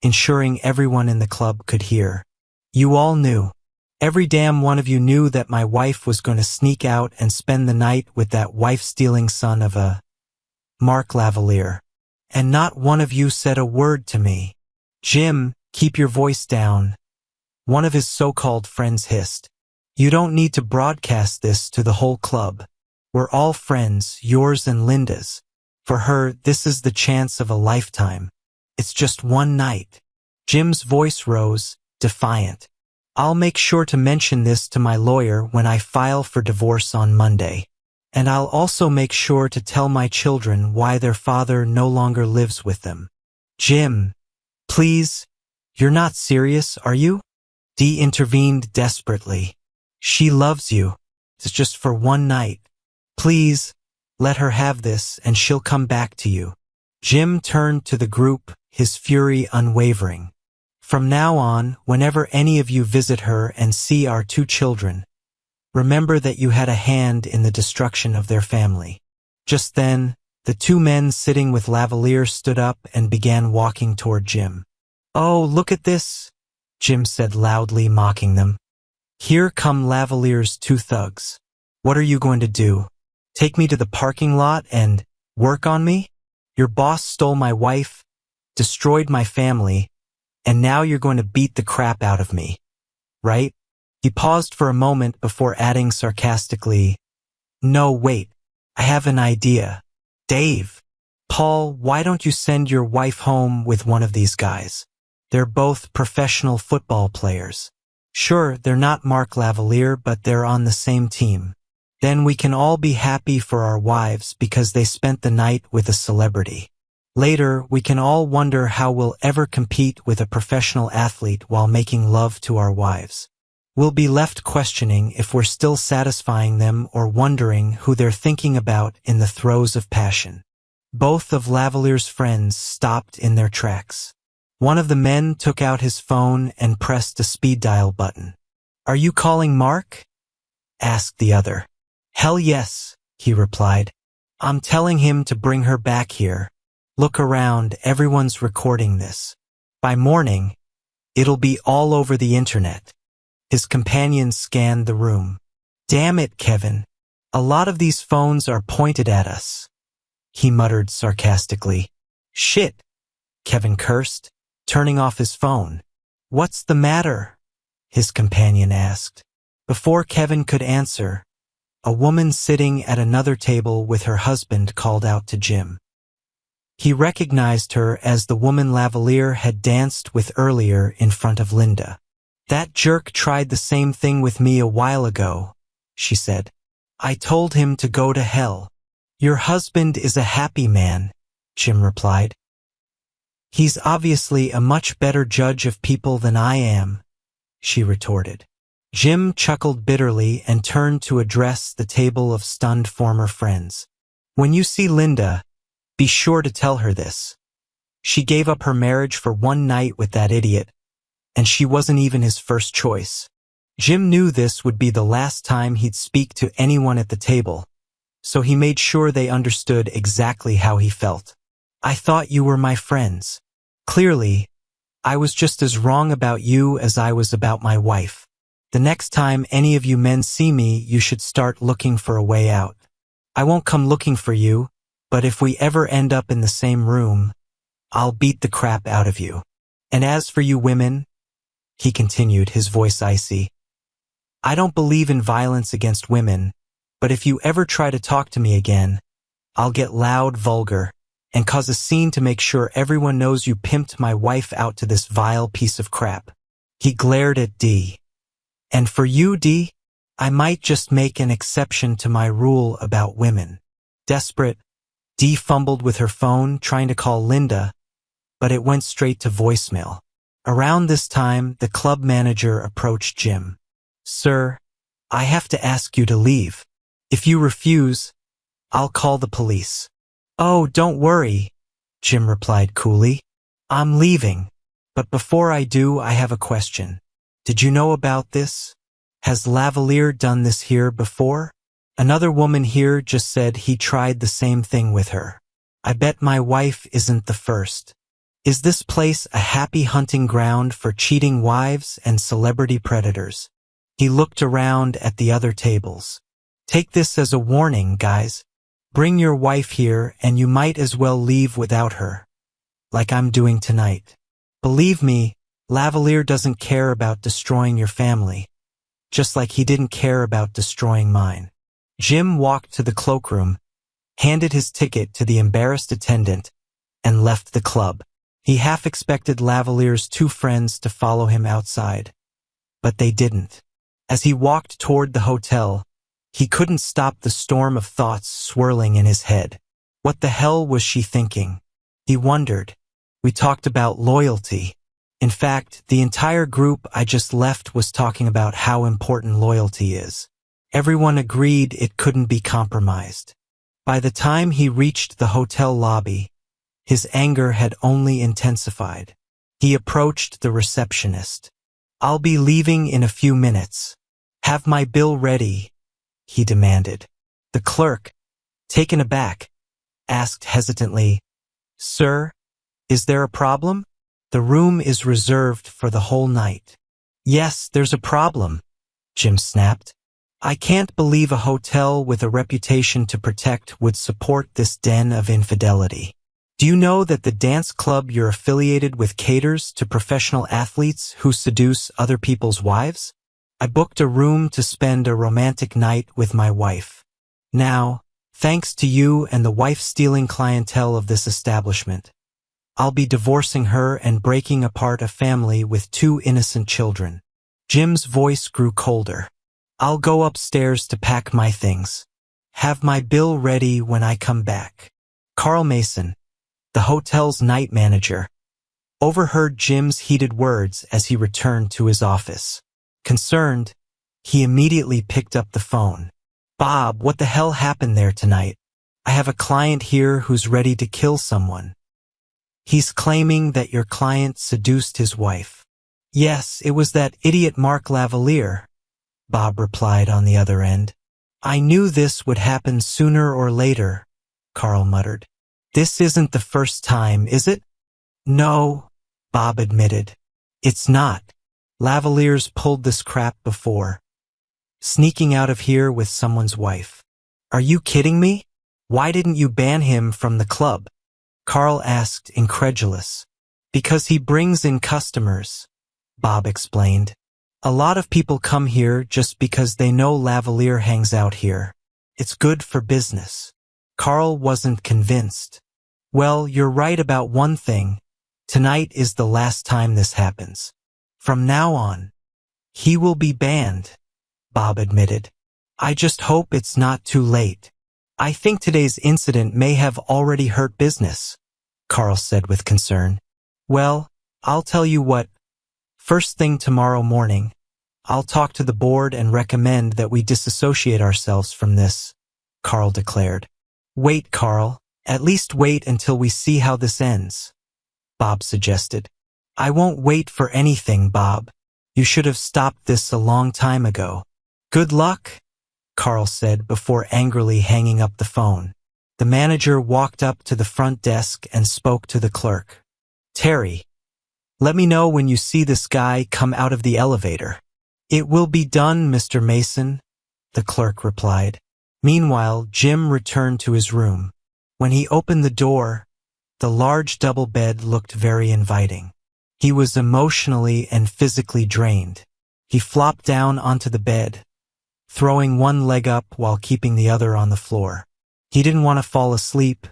ensuring everyone in the club could hear. "You all knew. Every damn one of you knew that my wife was going to sneak out and spend the night with that wife-stealing son of a Mark Lavalier. And not one of you said a word to me." "Jim, keep your voice down," one of his so-called friends hissed. "You don't need to broadcast this to the whole club. We're all friends, yours and Linda's. For her, this is the chance of a lifetime. It's just one night." Jim's voice rose, defiant. "I'll make sure to mention this to my lawyer when I file for divorce on Monday. And I'll also make sure to tell my children why their father no longer lives with them." "Jim, please, you're not serious, are you?" Dee intervened desperately. "She loves you. It's just for one night. Please, let her have this and she'll come back to you." Jim turned to the group, his fury unwavering. "From now on, whenever any of you visit her and see our 2 children, remember that you had a hand in the destruction of their family." Just then, the 2 men sitting with Lavalier stood up and began walking toward Jim. "Oh, look at this," Jim said loudly, mocking them. "Here come Lavalier's 2 thugs. What are you going to do? Take me to the parking lot and work on me? Your boss stole my wife, destroyed my family, and now you're going to beat the crap out of me, right?" He paused for a moment before adding sarcastically, "No, wait, I have an idea. Dave, Paul, why don't you send your wife home with one of these guys? They're both professional football players. Sure, they're not Mark Lavalier, but they're on the same team." Then we can all be happy for our wives because they spent the night with a celebrity. Later, we can all wonder how we'll ever compete with a professional athlete while making love to our wives. We'll be left questioning if we're still satisfying them or wondering who they're thinking about in the throes of passion. Both of Lavalier's friends stopped in their tracks. One of the men took out his phone and pressed a speed dial button. "Are you calling Mark?" asked the other. "Hell yes," he replied. "I'm telling him to bring her back here. Look around, everyone's recording this. By morning, it'll be all over the internet." His companion scanned the room. "Damn it, Kevin. A lot of these phones are pointed at us," he muttered sarcastically. "Shit," Kevin cursed, turning off his phone. "What's the matter?" his companion asked. Before Kevin could answer, a woman sitting at another table with her husband called out to Jim. He recognized her as the woman Lavalier had danced with earlier in front of Linda. "That jerk tried the same thing with me a while ago," she said. "I told him to go to hell." "Your husband is a happy man," Jim replied. "He's obviously a much better judge of people than I am," she retorted. Jim chuckled bitterly and turned to address the table of stunned former friends. "When you see Linda, be sure to tell her this. She gave up her marriage for one night with that idiot, and she wasn't even his first choice." Jim knew this would be the last time he'd speak to anyone at the table, so he made sure they understood exactly how he felt. "I thought you were my friends. Clearly, I was just as wrong about you as I was about my wife. The next time any of you men see me, you should start looking for a way out. I won't come looking for you, but if we ever end up in the same room, I'll beat the crap out of you. And as for you women," he continued, his voice icy, "I don't believe in violence against women, but if you ever try to talk to me again, I'll get loud, vulgar, and cause a scene to make sure everyone knows you pimped my wife out to this vile piece of crap." He glared at Dee. "And for you, Dee, I might just make an exception to my rule about women." Desperate, Dee fumbled with her phone, trying to call Linda, but it went straight to voicemail. Around this time, the club manager approached Jim. "Sir, I have to ask you to leave. If you refuse, I'll call the police." "Oh, don't worry," Jim replied coolly. "I'm leaving. But before I do, I have a question. Did you know about this? Has Lavalier done this here before? Another woman here just said he tried the same thing with her. I bet my wife isn't the first. Is this place a happy hunting ground for cheating wives and celebrity predators?" He looked around at the other tables. "Take this as a warning, guys. Bring your wife here and you might as well leave without her, like I'm doing tonight. Believe me, Lavalier doesn't care about destroying your family, just like he didn't care about destroying mine." Jim walked to the cloakroom, handed his ticket to the embarrassed attendant, and left the club. He half expected Lavalier's two friends to follow him outside, but they didn't. As he walked toward the hotel, he couldn't stop the storm of thoughts swirling in his head. What the hell was she thinking? He wondered. We talked about loyalty. In fact, the entire group I just left was talking about how important loyalty is. Everyone agreed it couldn't be compromised. By the time he reached the hotel lobby, his anger had only intensified. He approached the receptionist. "I'll be leaving in a few minutes. Have my bill ready," he demanded. The clerk, taken aback, asked hesitantly, "Sir, is there a problem? The room is reserved for the whole night." "Yes, there's a problem," Jim snapped. "I can't believe a hotel with a reputation to protect would support this den of infidelity. Do you know that the dance club you're affiliated with caters to professional athletes who seduce other people's wives? I booked a room to spend a romantic night with my wife. Now, thanks to you and the wife-stealing clientele of this establishment, I'll be divorcing her and breaking apart a family with two innocent children." Jim's voice grew colder. I'll go upstairs to pack my things. Have my bill ready when I come back. Carl Mason, the hotel's night manager, overheard Jim's heated words as he returned to his office. Concerned, he immediately picked up the phone. Bob, what the hell happened there tonight? I have a client here who's ready to kill someone. He's claiming that your client seduced his wife. Yes, it was that idiot Mark Lavalier, Bob replied on the other end. I knew this would happen sooner or later, Carl muttered. This isn't the first time, is it? No, Bob admitted. It's not. Lavalier's pulled this crap before. Sneaking out of here with someone's wife. Are you kidding me? Why didn't you ban him from the club? Carl asked, incredulous. Because he brings in customers, Bob explained. A lot of people come here just because they know Lavalier hangs out here. It's good for business. Carl wasn't convinced. Well, you're right about one thing. Tonight is the last time this happens. From now on, he will be banned, Bob admitted. I just hope it's not too late. I think today's incident may have already hurt business, Carl said with concern. Well, I'll tell you what. First thing tomorrow morning, I'll talk to the board and recommend that we disassociate ourselves from this, Carl declared. Wait, Carl. At least wait until we see how this ends, Bob suggested. I won't wait for anything, Bob. You should have stopped this a long time ago. Good luck, Carl said before angrily hanging up the phone. The manager walked up to the front desk and spoke to the clerk. Terry, let me know when you see this guy come out of the elevator. It will be done, Mr. Mason, the clerk replied. Meanwhile, Jim returned to his room. When he opened the door, the large double bed looked very inviting. He was emotionally and physically drained. He flopped down onto the bed, throwing one leg up while keeping the other on the floor. He didn't want to fall asleep,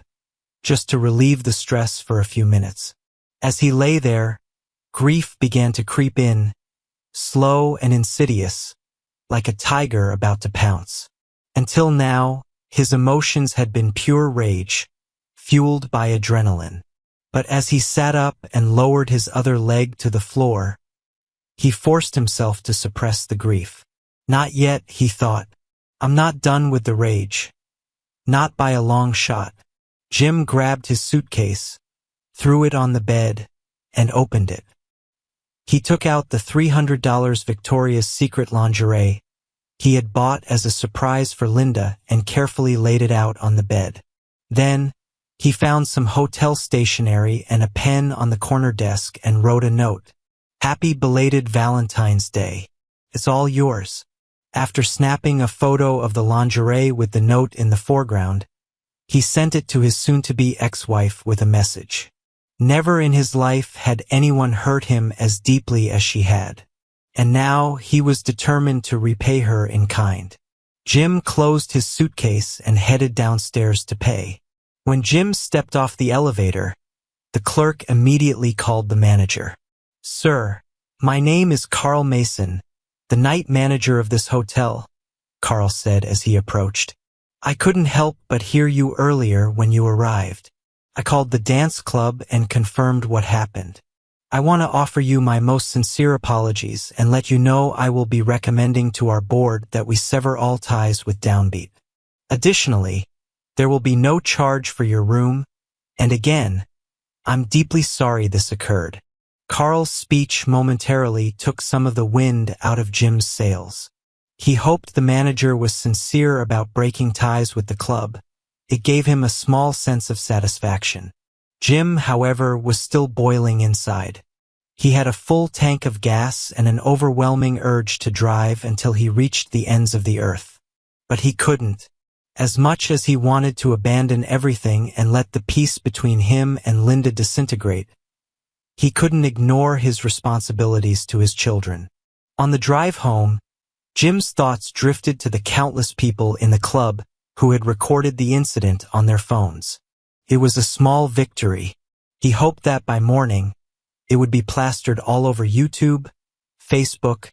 just to relieve the stress for a few minutes. As he lay there, grief began to creep in, slow and insidious, like a tiger about to pounce. Until now, his emotions had been pure rage, fueled by adrenaline. But as he sat up and lowered his other leg to the floor, he forced himself to suppress the grief. Not yet, he thought. I'm not done with the rage. Not by a long shot. Jim grabbed his suitcase, threw it on the bed, and opened it. He took out the $300 Victoria's Secret lingerie he had bought as a surprise for Linda and carefully laid it out on the bed. Then, he found some hotel stationery and a pen on the corner desk and wrote a note. Happy belated Valentine's Day. It's all yours. After snapping a photo of the lingerie with the note in the foreground, he sent it to his soon-to-be ex-wife with a message. Never in his life had anyone hurt him as deeply as she had. And now he was determined to repay her in kind. Jim closed his suitcase and headed downstairs to pay. When Jim stepped off the elevator, the clerk immediately called the manager. Sir, my name is Carl Mason, the night manager of this hotel, Carl said as he approached. I couldn't help but hear you earlier when you arrived. I called the dance club and confirmed what happened. I want to offer you my most sincere apologies and let you know I will be recommending to our board that we sever all ties with Downbeat. Additionally, there will be no charge for your room, and again, I'm deeply sorry this occurred. Carl's speech momentarily took some of the wind out of Jim's sails. He hoped the manager was sincere about breaking ties with the club. It gave him a small sense of satisfaction. Jim, however, was still boiling inside. He had a full tank of gas and an overwhelming urge to drive until he reached the ends of the earth. But he couldn't. As much as he wanted to abandon everything and let the peace between him and Linda disintegrate, he couldn't ignore his responsibilities to his children. On the drive home, Jim's thoughts drifted to the countless people in the club who had recorded the incident on their phones. It was a small victory. He hoped that by morning, it would be plastered all over YouTube, Facebook,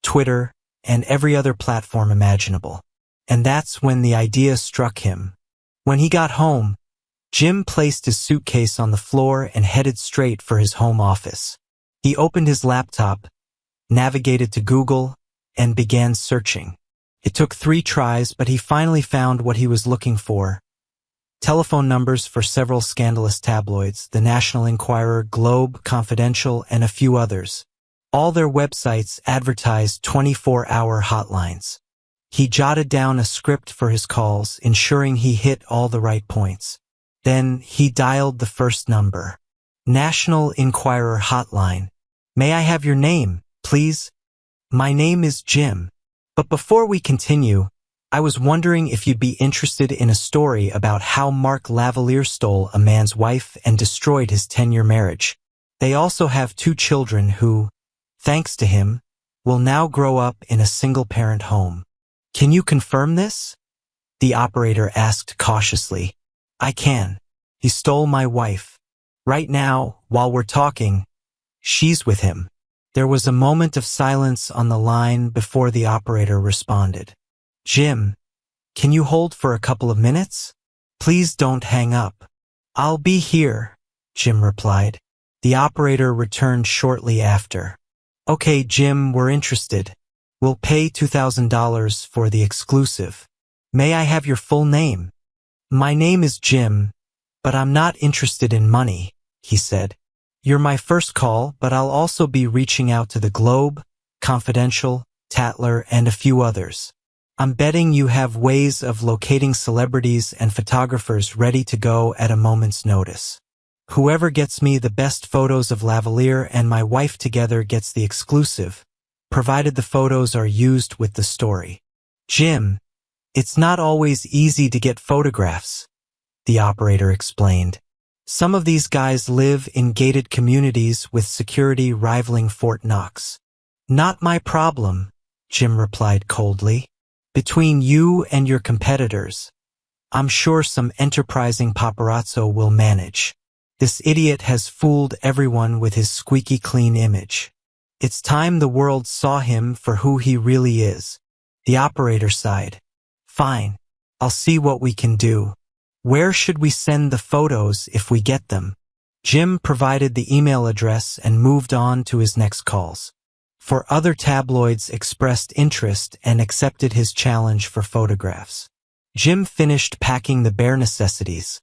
Twitter, and every other platform imaginable. And that's when the idea struck him. When he got home, Jim placed his suitcase on the floor and headed straight for his home office. He opened his laptop, navigated to Google, and began searching. It took 3 tries, but he finally found what he was looking for. Telephone numbers for several scandalous tabloids, the National Enquirer, Globe, Confidential, and a few others. All their websites advertised 24-hour hotlines. He jotted down a script for his calls, ensuring he hit all the right points. Then he dialed the first number. National Enquirer Hotline. May I have your name, please? My name is Jim. But before we continue, I was wondering if you'd be interested in a story about how Mark Lavalier stole a man's wife and destroyed his 10-year marriage. They also have 2 children who, thanks to him, will now grow up in a single-parent home. Can you confirm this? The operator asked cautiously. I can. He stole my wife. Right now, while we're talking, she's with him. There was a moment of silence on the line before the operator responded. Jim, can you hold for a couple of minutes? Please don't hang up. I'll be here, Jim replied. The operator returned shortly after. Okay, Jim, we're interested. We'll pay $2,000 for the exclusive. May I have your full name? My name is Jim, but I'm not interested in money, he said. You're my first call, but I'll also be reaching out to the Globe, Confidential, Tatler, and a few others. I'm betting you have ways of locating celebrities and photographers ready to go at a moment's notice. Whoever gets me the best photos of Lavalier and my wife together gets the exclusive, provided the photos are used with the story. Jim, it's not always easy to get photographs, the operator explained. Some of these guys live in gated communities with security rivaling Fort Knox. Not my problem, Jim replied coldly. Between you and your competitors, I'm sure some enterprising paparazzo will manage. This idiot has fooled everyone with his squeaky clean image. It's time the world saw him for who he really is. The operator sighed. Fine, I'll see what we can do. Where should we send the photos if we get them? Jim provided the email address and moved on to his next calls. For other tabloids expressed interest and accepted his challenge for photographs. Jim finished packing the bare necessities.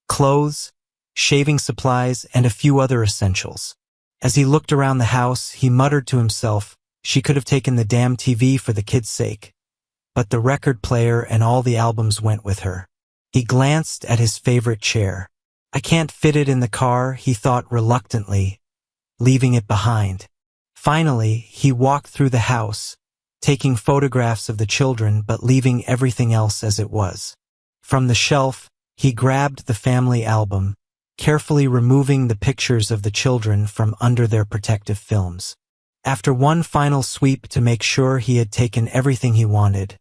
Clothes, shaving supplies, and a few other essentials. As he looked around the house, he muttered to himself, she could have taken the damn TV for the kids' sake. But the record player and all the albums went with her. He glanced at his favorite chair. I can't fit it in the car, he thought reluctantly, leaving it behind. Finally, he walked through the house, taking photographs of the children but leaving everything else as it was. From the shelf, he grabbed the family album, carefully removing the pictures of the children from under their protective films. After one final sweep to make sure he had taken everything he wanted,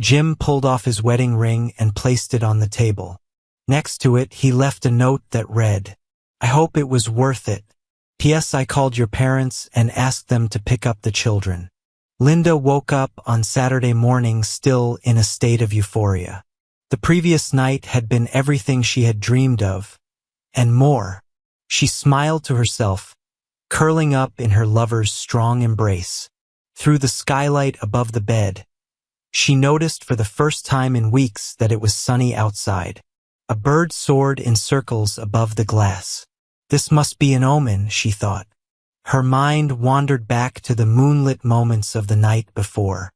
Jim pulled off his wedding ring and placed it on the table. Next to it, he left a note that read, I hope it was worth it. P.S. I called your parents and asked them to pick up the children. Linda woke up on Saturday morning still in a state of euphoria. The previous night had been everything she had dreamed of, and more. She smiled to herself, curling up in her lover's strong embrace. Through the skylight above the bed, she noticed for the first time in weeks that it was sunny outside. A bird soared in circles above the glass. This must be an omen, she thought. Her mind wandered back to the moonlit moments of the night before.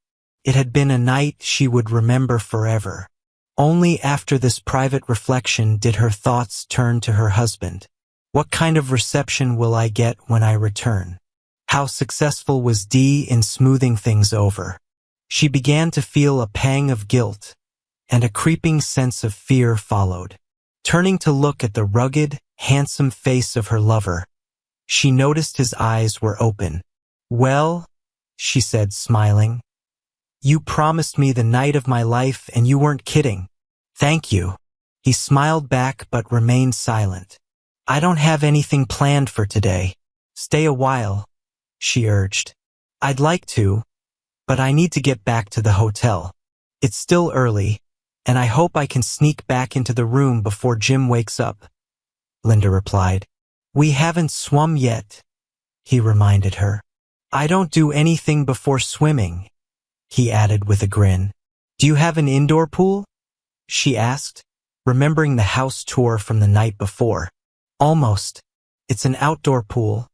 It had been a night she would remember forever. Only after this private reflection did her thoughts turn to her husband. What kind of reception will I get when I return? How successful was Dee in smoothing things over? She began to feel a pang of guilt, and a creeping sense of fear followed. Turning to look at the rugged, handsome face of her lover, she noticed his eyes were open. Well, she said, smiling, you promised me the night of my life and you weren't kidding. Thank you. He smiled back but remained silent. I don't have anything planned for today. Stay a while, she urged. I'd like to, but I need to get back to the hotel. It's still early, and I hope I can sneak back into the room before Jim wakes up," Linda replied. "We haven't swum yet," he reminded her. "I don't do anything before swimming," he added with a grin. "Do you have an indoor pool?" she asked, remembering the house tour from the night before. "Almost. It's an outdoor pool,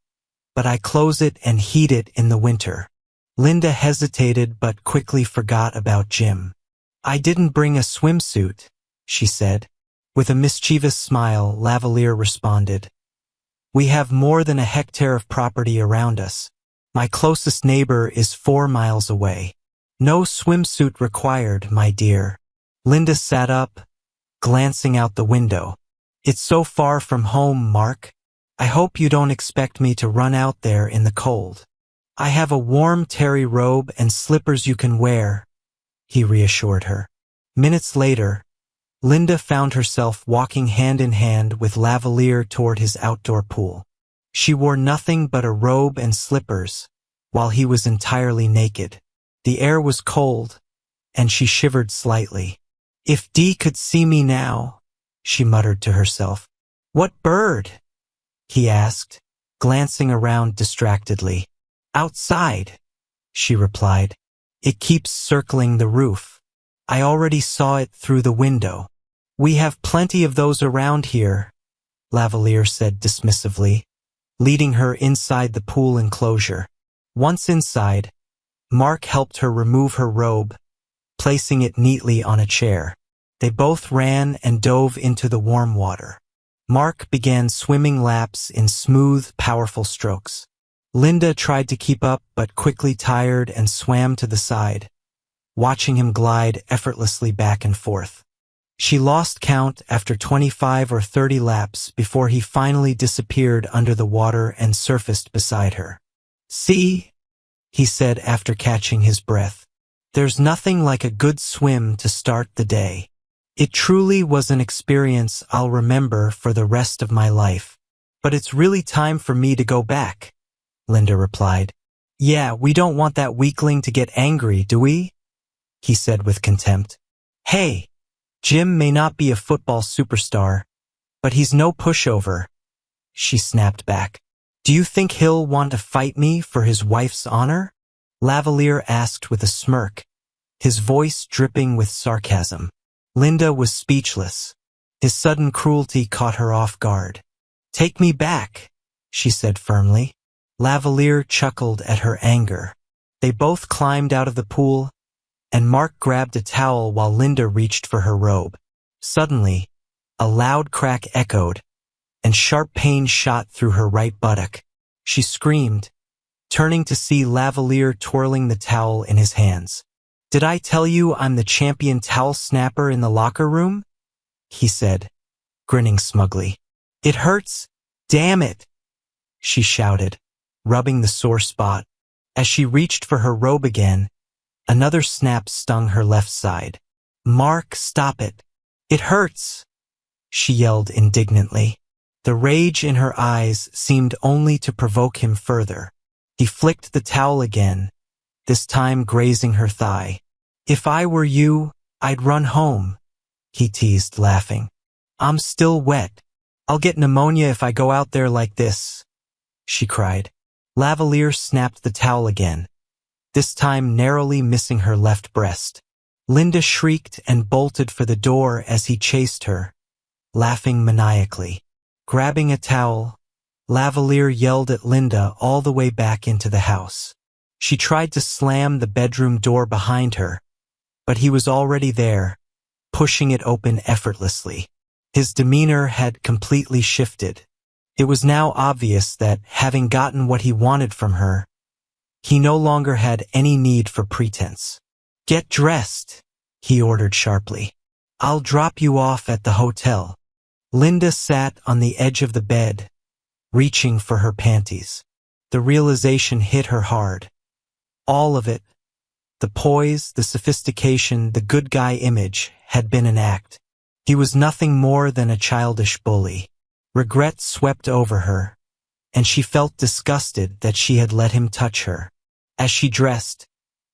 but I close it and heat it in the winter." Linda hesitated but quickly forgot about Jim. "I didn't bring a swimsuit," she said. With a mischievous smile, Lavalier responded, "We have more than a hectare of property around us. My closest neighbor is 4 miles away. No swimsuit required, my dear." Linda sat up, glancing out the window. "It's so far from home, Mark. I hope you don't expect me to run out there in the cold." "I have a warm terry robe and slippers you can wear," he reassured her. Minutes later, Linda found herself walking hand in hand with Lavalier toward his outdoor pool. She wore nothing but a robe and slippers, while he was entirely naked. The air was cold, and she shivered slightly. "If Dee could see me now," she muttered to herself. "What bird?" he asked, glancing around distractedly. "Outside," she replied. "It keeps circling the roof. I already saw it through the window." "We have plenty of those around here," Lavalier said dismissively, leading her inside the pool enclosure. Once inside, Mark helped her remove her robe, placing it neatly on a chair. They both ran and dove into the warm water. Mark began swimming laps in smooth, powerful strokes. Linda tried to keep up but quickly tired and swam to the side, watching him glide effortlessly back and forth. She lost count after 25 or 30 laps before he finally disappeared under the water and surfaced beside her. "See," he said after catching his breath, "there's nothing like a good swim to start the day." "It truly was an experience I'll remember for the rest of my life. But it's really time for me to go back," Linda replied. "Yeah, we don't want that weakling to get angry, do we?" he said with contempt. "Hey, Jim may not be a football superstar, but he's no pushover," she snapped back. "Do you think he'll want to fight me for his wife's honor?" Lavalier asked with a smirk, his voice dripping with sarcasm. Linda was speechless. His sudden cruelty caught her off guard. "Take me back," she said firmly. Lavalier chuckled at her anger. They both climbed out of the pool, and Mark grabbed a towel while Linda reached for her robe. Suddenly, a loud crack echoed, and sharp pain shot through her right buttock. She screamed, turning to see Lavalier twirling the towel in his hands. "Did I tell you I'm the champion towel snapper in the locker room?" he said, grinning smugly. "It hurts, damn it," she shouted, rubbing the sore spot. As she reached for her robe again, another snap stung her left side. "Mark, stop it. It hurts," she yelled indignantly. The rage in her eyes seemed only to provoke him further. He flicked the towel again, this time grazing her thigh. "If I were you, I'd run home," he teased, laughing. "I'm still wet. I'll get pneumonia if I go out there like this," she cried. Lavalier snapped the towel again, this time narrowly missing her left breast. Linda shrieked and bolted for the door as he chased her, laughing maniacally. Grabbing a towel, Lavalier yelled at Linda all the way back into the house. She tried to slam the bedroom door behind her, but he was already there, pushing it open effortlessly. His demeanor had completely shifted. It was now obvious that, having gotten what he wanted from her, he no longer had any need for pretense. "Get dressed," he ordered sharply. "I'll drop you off at the hotel." Linda sat on the edge of the bed, reaching for her panties. The realization hit her hard. All of it, the poise, the sophistication, the good guy image, had been an act. He was nothing more than a childish bully. Regret swept over her, and she felt disgusted that she had let him touch her. As she dressed,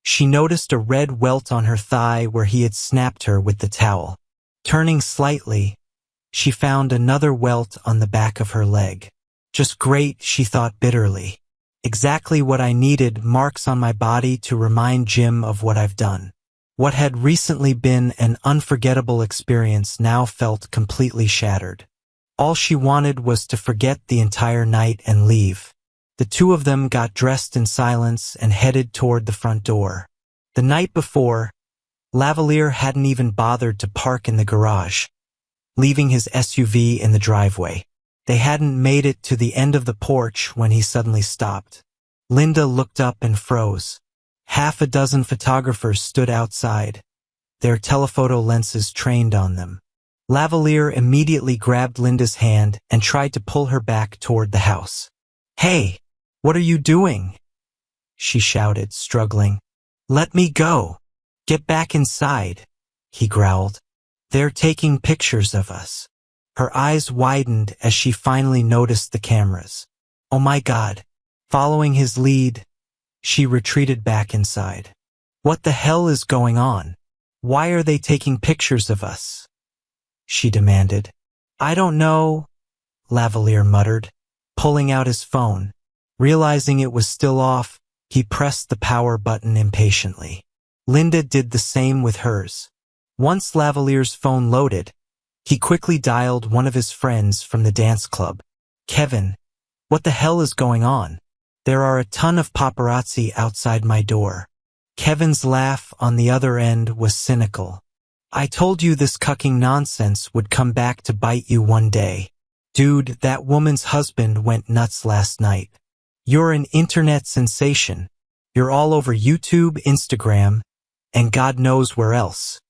She noticed a red welt on her thigh where he had snapped her with the towel. Turning slightly, she found another welt on the back of her leg. Just great, she thought bitterly. Exactly what I needed, marks on my body to remind Jim of what I've done. What had recently been an unforgettable experience now felt completely shattered. All she wanted was to forget the entire night and leave. The two of them got dressed in silence and headed toward the front door. The night before, Lavalier hadn't even bothered to park in the garage, leaving his SUV in the driveway. They hadn't made it to the end of the porch when he suddenly stopped. Linda looked up and froze. Half a dozen photographers stood outside, their telephoto lenses trained on them. Lavalier immediately grabbed Linda's hand and tried to pull her back toward the house. "Hey, what are you doing?" she shouted, struggling. "Let me go. Get back inside," he growled. "They're taking pictures of us." Her eyes widened as she finally noticed the cameras. Oh my God. Following his lead, she retreated back inside. "What the hell is going on? Why are they taking pictures of us?" she demanded. "I don't know," Lavalier muttered, pulling out his phone. Realizing it was still off, he pressed the power button impatiently. Linda did the same with hers. Once Lavalier's phone loaded, he quickly dialed one of his friends from the dance club. "Kevin, what the hell is going on? There are a ton of paparazzi outside my door." Kevin's laugh on the other end was cynical. "I told you this cucking nonsense would come back to bite you one day. Dude, that woman's husband went nuts last night. You're an internet sensation. You're all over YouTube, Instagram, and God knows where else."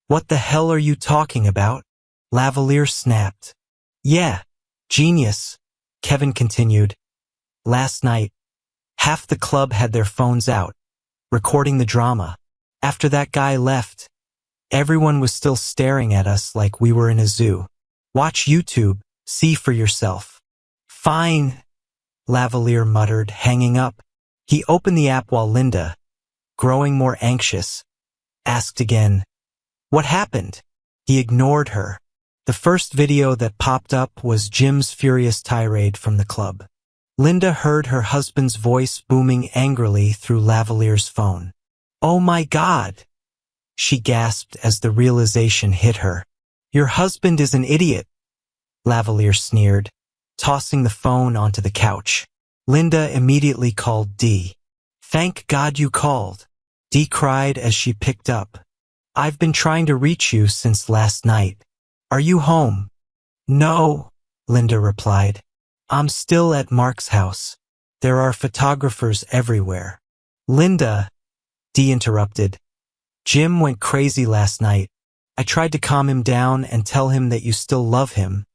"What the hell are you talking about?" Lavalier snapped. "Yeah, genius," Kevin continued. "Last night, half the club had their phones out, recording the drama. After that guy left, everyone was still staring at us like we were in a zoo. Watch YouTube, see for yourself." "Fine," Lavalier muttered, hanging up. He opened the app while Linda, growing more anxious, asked again, "What happened?" He ignored her. The first video that popped up was Jim's furious tirade from the club. Linda heard her husband's voice booming angrily through Lavalier's phone. "Oh my God!" she gasped as the realization hit her. "Your husband is an idiot," Lavalier sneered, tossing the phone onto the couch. Linda immediately called Dee. "Thank God you called," Dee cried as she picked up. "I've been trying to reach you since last night. Are you home?" "No," Linda replied. "I'm still at Mark's house. There are photographers everywhere." "Linda," Dee interrupted. "Jim went crazy last night. I tried to calm him down and tell him that you still love him,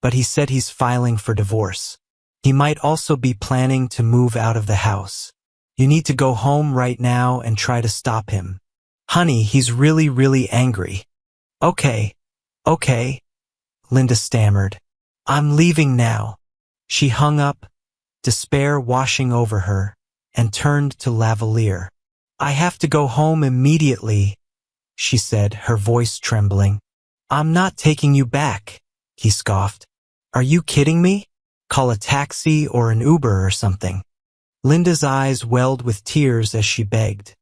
but he said he's filing for divorce. He might also be planning to move out of the house. You need to go home right now and try to stop him. Honey, he's really, really angry." Okay, Linda stammered. "I'm leaving now." She hung up, despair washing over her, and turned to Lavalier. "I have to go home immediately," she said, her voice trembling. "I'm not taking you back," he scoffed. "Are you kidding me? Call a taxi or an Uber or something." Linda's eyes welled with tears as she begged,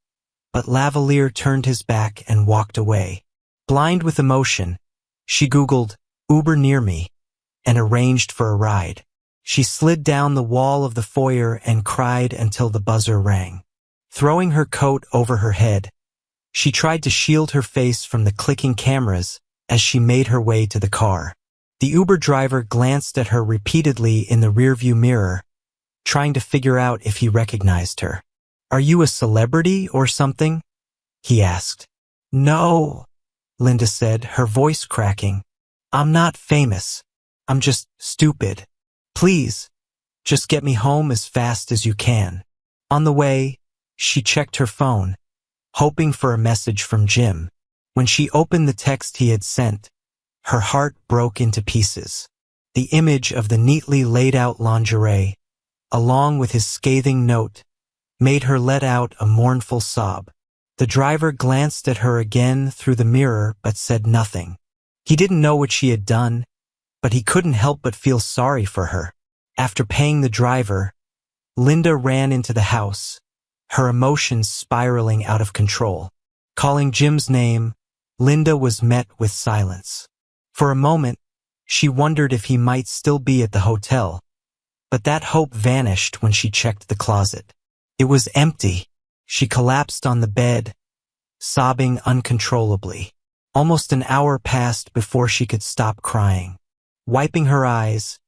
but Lavalier turned his back and walked away. Blind with emotion, she Googled Uber near me and arranged for a ride. She slid down the wall of the foyer and cried until the buzzer rang. Throwing her coat over her head, she tried to shield her face from the clicking cameras as she made her way to the car. The Uber driver glanced at her repeatedly in the rearview mirror, trying to figure out if he recognized her. "Are you a celebrity or something?" he asked. "No," Linda said, her voice cracking. "I'm not famous. I'm just stupid. Please, just get me home as fast as you can." On the way, she checked her phone, hoping for a message from Jim. When she opened the text he had sent, her heart broke into pieces. The image of the neatly laid out lingerie, along with his scathing note, made her let out a mournful sob. The driver glanced at her again through the mirror but said nothing. He didn't know what she had done, but he couldn't help but feel sorry for her. After paying the driver, Linda ran into the house, her emotions spiraling out of control. Calling Jim's name, Linda was met with silence. For a moment, she wondered if he might still be at the hotel, but that hope vanished when she checked the closet. It was empty. She collapsed on the bed, sobbing uncontrollably. Almost an hour passed before she could stop crying. Wiping her eyes,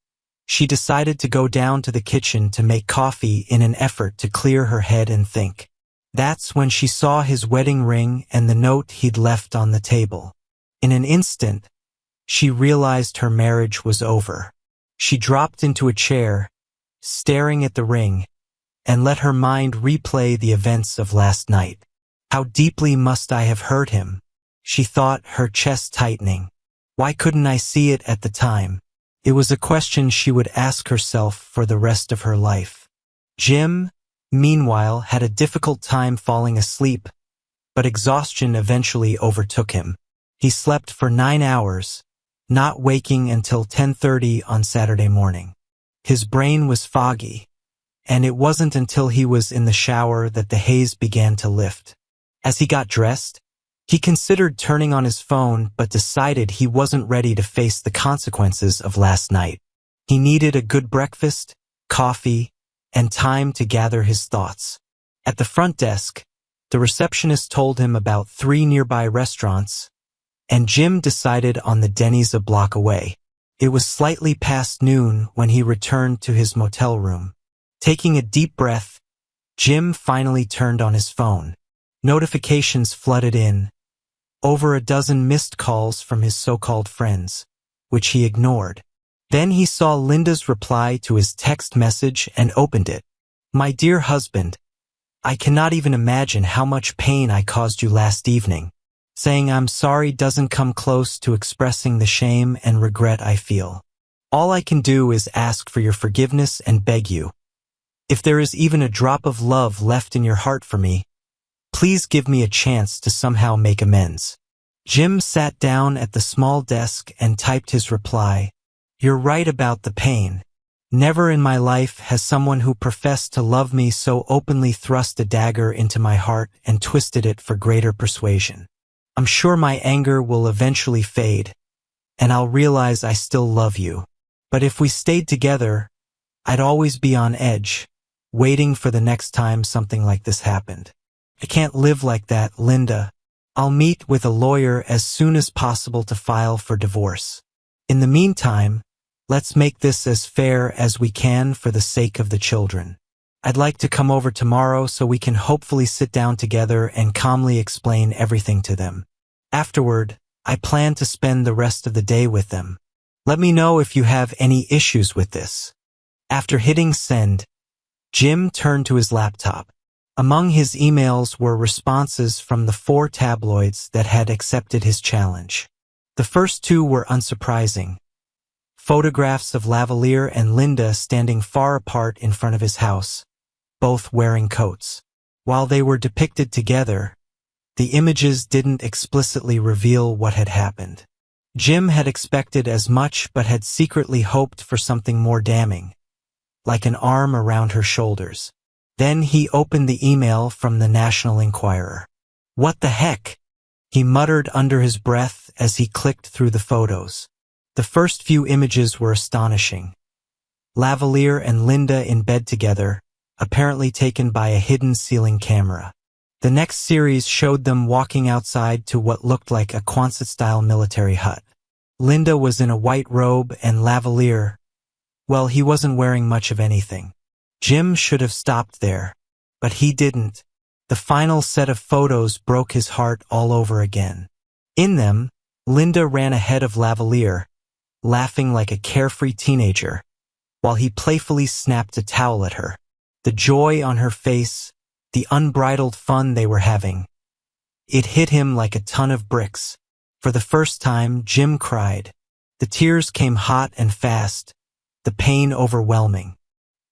she decided to go down to the kitchen to make coffee in an effort to clear her head and think. That's when she saw his wedding ring and the note he'd left on the table. In an instant, she realized her marriage was over. She dropped into a chair, staring at the ring, and let her mind replay the events of last night. How deeply must I have hurt him? She thought, her chest tightening. Why couldn't I see it at the time? It was a question she would ask herself for the rest of her life. Jim, meanwhile, had a difficult time falling asleep, but exhaustion eventually overtook him. He slept for 9 hours, not waking until 10:30 on Saturday morning. His brain was foggy, and it wasn't until he was in the shower that the haze began to lift. As he got dressed, he considered turning on his phone but decided he wasn't ready to face the consequences of last night. He needed a good breakfast, coffee, and time to gather his thoughts. At the front desk, the receptionist told him about 3 nearby restaurants, and Jim decided on the Denny's a block away. It was slightly past noon when he returned to his motel room. Taking a deep breath, Jim finally turned on his phone. Notifications flooded in. Over a dozen missed calls from his so-called friends, which he ignored. Then he saw Linda's reply to his text message and opened it. My dear husband, I cannot even imagine how much pain I caused you last evening. Saying I'm sorry doesn't come close to expressing the shame and regret I feel. All I can do is ask for your forgiveness and beg you. If there is even a drop of love left in your heart for me, please give me a chance to somehow make amends. Jim sat down at the small desk and typed his reply. You're right about the pain. Never in my life has someone who professed to love me so openly thrust a dagger into my heart and twisted it for greater persuasion. I'm sure my anger will eventually fade, and I'll realize I still love you. But if we stayed together, I'd always be on edge, waiting for the next time something like this happened. I can't live like that, Linda. I'll meet with a lawyer as soon as possible to file for divorce. In the meantime, let's make this as fair as we can for the sake of the children. I'd like to come over tomorrow so we can hopefully sit down together and calmly explain everything to them. Afterward, I plan to spend the rest of the day with them. Let me know if you have any issues with this. After hitting send, Jim turned to his laptop. Among his emails were responses from the 4 tabloids that had accepted his challenge. The first 2 were unsurprising. Photographs of Lavalier and Linda standing far apart in front of his house, both wearing coats. While they were depicted together, the images didn't explicitly reveal what had happened. Jim had expected as much but had secretly hoped for something more damning, like an arm around her shoulders. Then he opened the email from the National Enquirer. What the heck? He muttered under his breath as he clicked through the photos. The first few images were astonishing. Lavalier and Linda in bed together, apparently taken by a hidden ceiling camera. The next series showed them walking outside to what looked like a Quonset-style military hut. Linda was in a white robe and Lavalier, well, he wasn't wearing much of anything. Jim should have stopped there, but he didn't. The final set of photos broke his heart all over again. In them, Linda ran ahead of Lavalier, laughing like a carefree teenager, while he playfully snapped a towel at her. The joy on her face, the unbridled fun they were having. It hit him like a ton of bricks. For the first time, Jim cried. The tears came hot and fast, the pain overwhelming.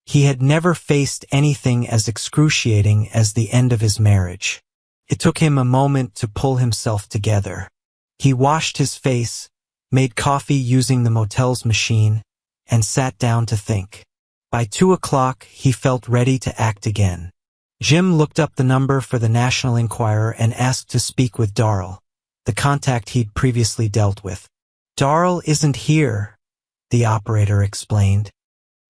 He had never faced anything as excruciating as the end of his marriage. It took him a moment to pull himself together. He washed his face, made coffee using the motel's machine, and sat down to think. By 2 o'clock, he felt ready to act again. Jim looked up the number for the National Enquirer and asked to speak with Darrell, the contact he'd previously dealt with. "Darrell isn't here," the operator explained.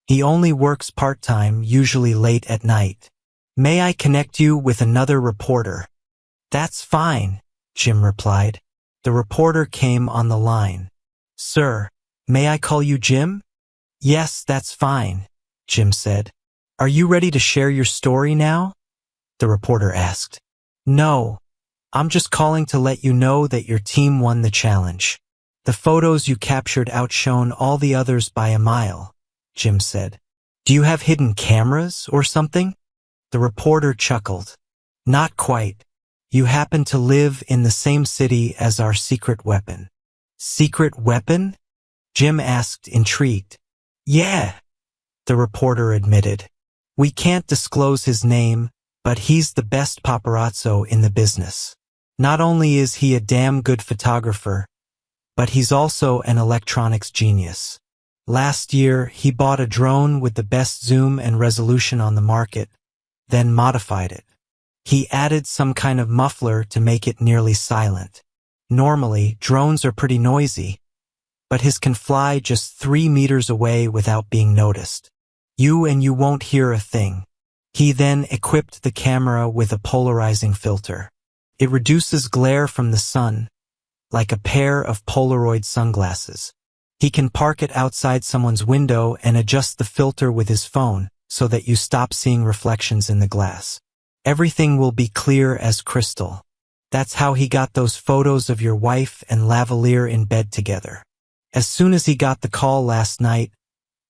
"He only works part-time, usually late at night. May I connect you with another reporter?" "That's fine," Jim replied. The reporter came on the line. "Sir, may I call you Jim?" "Yes, that's fine," Jim said. "Are you ready to share your story now?" the reporter asked. "No, I'm just calling to let you know that your team won the challenge. The photos you captured outshone all the others by a mile," Jim said. "Do you have hidden cameras or something?" The reporter chuckled. "Not quite. You happen to live in the same city as our secret weapon." "Secret weapon?" Jim asked, intrigued. "Yeah," the reporter admitted. "We can't disclose his name, but he's the best paparazzo in the business. Not only is he a damn good photographer, but he's also an electronics genius. Last year, he bought a drone with the best zoom and resolution on the market, then modified it. He added some kind of muffler to make it nearly silent. Normally, drones are pretty noisy, but his can fly just 3 meters away without being noticed. You won't hear a thing." He then equipped the camera with a polarizing filter. It reduces glare from the sun, like a pair of Polaroid sunglasses. He can park it outside someone's window and adjust the filter with his phone so that you stop seeing reflections in the glass. Everything will be clear as crystal. That's how he got those photos of your wife and Lavalier in bed together. As soon as he got the call last night,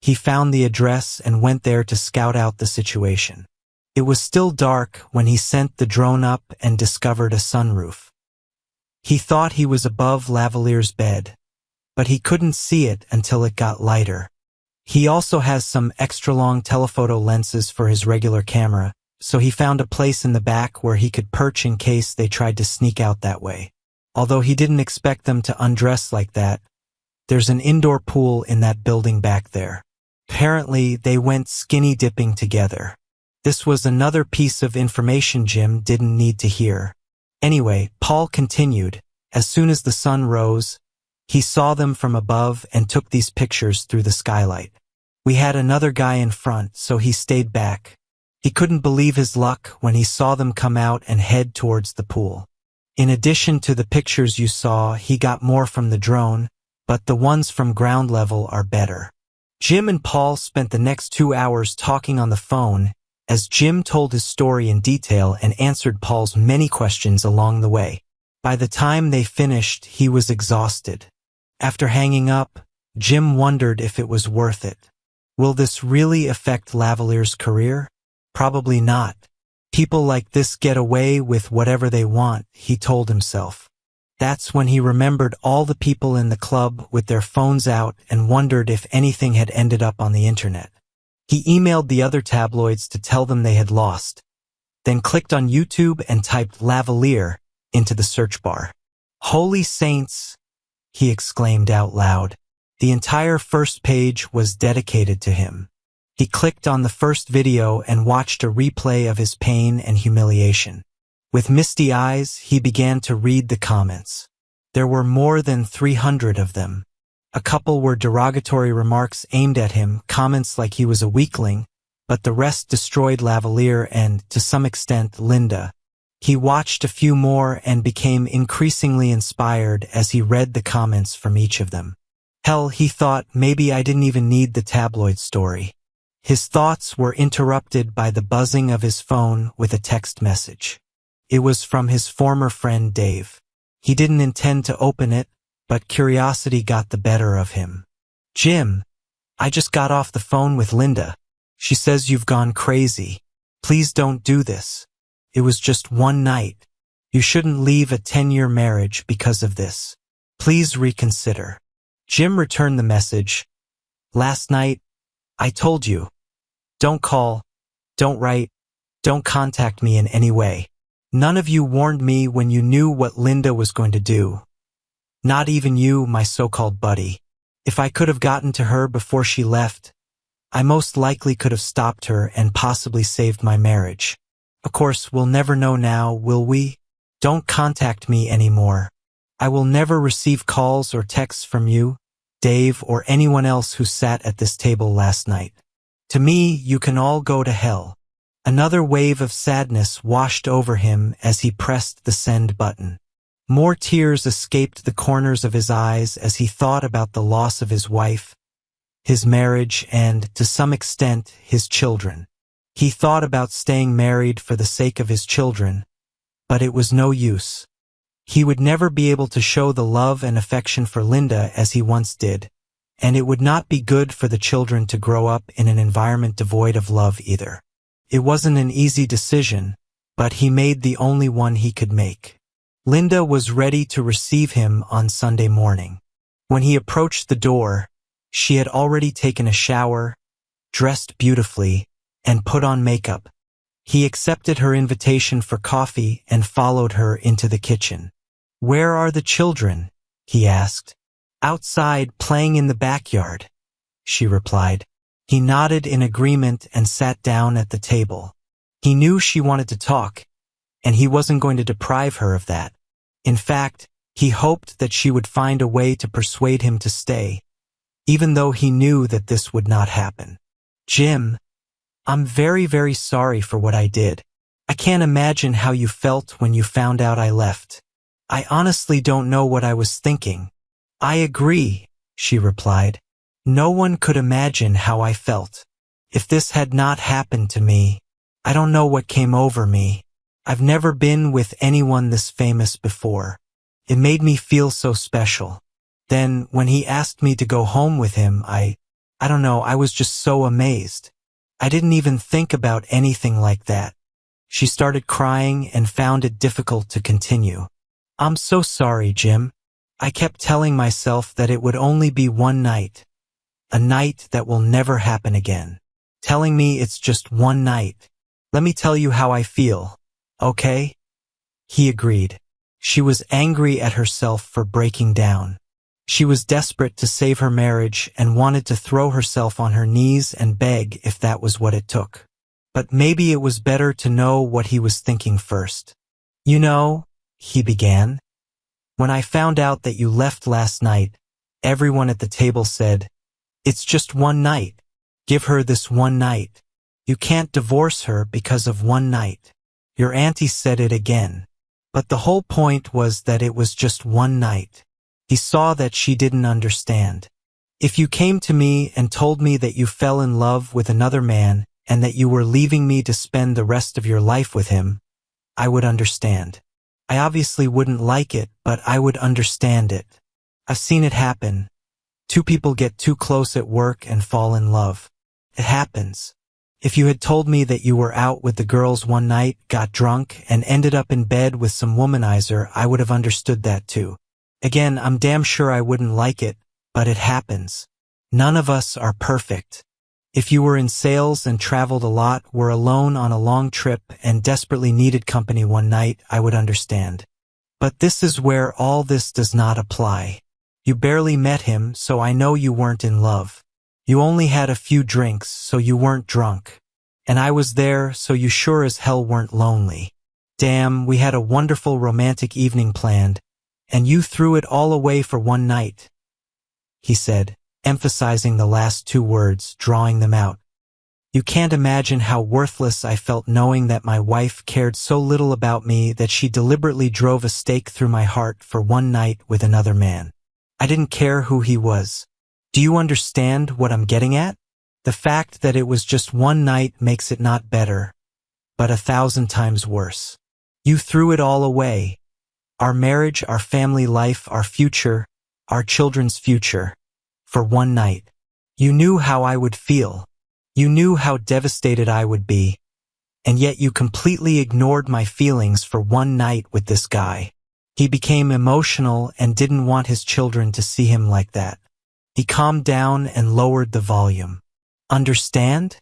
he found the address and went there to scout out the situation. It was still dark when he sent the drone up and discovered a sunroof. He thought he was above Lavalier's bed, but he couldn't see it until it got lighter. He also has some extra-long telephoto lenses for his regular camera, so he found a place in the back where he could perch in case they tried to sneak out that way. Although he didn't expect them to undress like that, there's an indoor pool in that building back there. Apparently, they went skinny dipping together. This was another piece of information Jim didn't need to hear. Anyway, Paul continued. As soon as the sun rose, he saw them from above and took these pictures through the skylight. We had another guy in front, so he stayed back. He couldn't believe his luck when he saw them come out and head towards the pool. In addition to the pictures you saw, he got more from the drone, but the ones from ground level are better. Jim and Paul spent the next 2 hours talking on the phone as Jim told his story in detail and answered Paul's many questions along the way. By the time they finished, he was exhausted. After hanging up, Jim wondered if it was worth it. Will this really affect Lavalier's career? Probably not. People like this get away with whatever they want, he told himself. That's when he remembered all the people in the club with their phones out and wondered if anything had ended up on the internet. He emailed the other tabloids to tell them they had lost, then clicked on YouTube and typed Lavalier into the search bar. "Holy saints!" he exclaimed out loud. The entire first page was dedicated to him. He clicked on the first video and watched a replay of his pain and humiliation. With misty eyes, he began to read the comments. There were more than 300 of them. A couple were derogatory remarks aimed at him, comments like he was a weakling, but the rest destroyed Lavalier and, to some extent, Linda. He watched a few more and became increasingly inspired as he read the comments from each of them. Hell, he thought, maybe I didn't even need the tabloid story. His thoughts were interrupted by the buzzing of his phone with a text message. It was from his former friend Dave. He didn't intend to open it, but curiosity got the better of him. "Jim, I just got off the phone with Linda. She says you've gone crazy. Please don't do this. It was just one night. You shouldn't leave a 10-year marriage because of this. Please reconsider." Jim returned the message. "Last night, I told you. Don't call, don't write, don't contact me in any way. None of you warned me when you knew what Linda was going to do. Not even you, my so-called buddy. If I could have gotten to her before she left, I most likely could have stopped her and possibly saved my marriage. Of course, we'll never know now, will we? Don't contact me anymore. I will never receive calls or texts from you, Dave, or anyone else who sat at this table last night. To me, you can all go to hell. Another wave of sadness washed over him as he pressed the send button. More tears escaped the corners of his eyes as he thought about the loss of his wife, his marriage, and, to some extent, his children. He thought about staying married for the sake of his children, but it was no use. He would never be able to show the love and affection for Linda as he once did, and it would not be good for the children to grow up in an environment devoid of love either. It wasn't an easy decision, but he made the only one he could make. Linda was ready to receive him on Sunday morning. When he approached the door, she had already taken a shower, dressed beautifully, and put on makeup. He accepted her invitation for coffee and followed her into the kitchen. "Where are the children?" he asked. "Outside, playing in the backyard," she replied. He nodded in agreement and sat down at the table. He knew she wanted to talk, and he wasn't going to deprive her of that. In fact, he hoped that she would find a way to persuade him to stay, even though he knew that this would not happen. "Jim, I'm very, very sorry for what I did. I can't imagine how you felt when you found out I left. I honestly don't know what I was thinking." "I agree," she replied. "No one could imagine how I felt. If this had not happened to me, I don't know what came over me. I've never been with anyone this famous before. It made me feel so special. Then, when he asked me to go home with him, I don't know, I was just so amazed. I didn't even think about anything like that." She started crying and found it difficult to continue. "I'm so sorry, Jim. I kept telling myself that it would only be one night, a night that will never happen again. Telling me it's just one night. Let me tell you how I feel, okay?" He agreed. She was angry at herself for breaking down. She was desperate to save her marriage and wanted to throw herself on her knees and beg if that was what it took. But maybe it was better to know what he was thinking first. "You know," he began, "when I found out that you left last night, everyone at the table said, 'It's just one night. Give her this one night. You can't divorce her because of one night.' Your auntie said it again. But the whole point was that it was just one night." He saw that she didn't understand. "If you came to me and told me that you fell in love with another man and that you were leaving me to spend the rest of your life with him, I would understand. I obviously wouldn't like it, but I would understand it. I've seen it happen. Two people get too close at work and fall in love. It happens. If you had told me that you were out with the girls one night, got drunk, and ended up in bed with some womanizer, I would have understood that too. Again, I'm damn sure I wouldn't like it, but it happens. None of us are perfect. If you were in sales and traveled a lot, were alone on a long trip, and desperately needed company one night, I would understand. But this is where all this does not apply. You barely met him, so I know you weren't in love. You only had a few drinks, so you weren't drunk. And I was there, so you sure as hell weren't lonely. Damn, we had a wonderful romantic evening planned, and you threw it all away for one night," he said, emphasizing the last two words, drawing them out. "You can't imagine how worthless I felt knowing that my wife cared so little about me that she deliberately drove a stake through my heart for one night with another man. I didn't care who he was. Do you understand what I'm getting at? The fact that it was just one night makes it not better, but 1,000 times worse. You threw it all away. Our marriage, our family life, our future, our children's future, for one night. You knew how I would feel. You knew how devastated I would be, and yet you completely ignored my feelings for one night with this guy." He became emotional and didn't want his children to see him like that. He calmed down and lowered the volume. "Understand?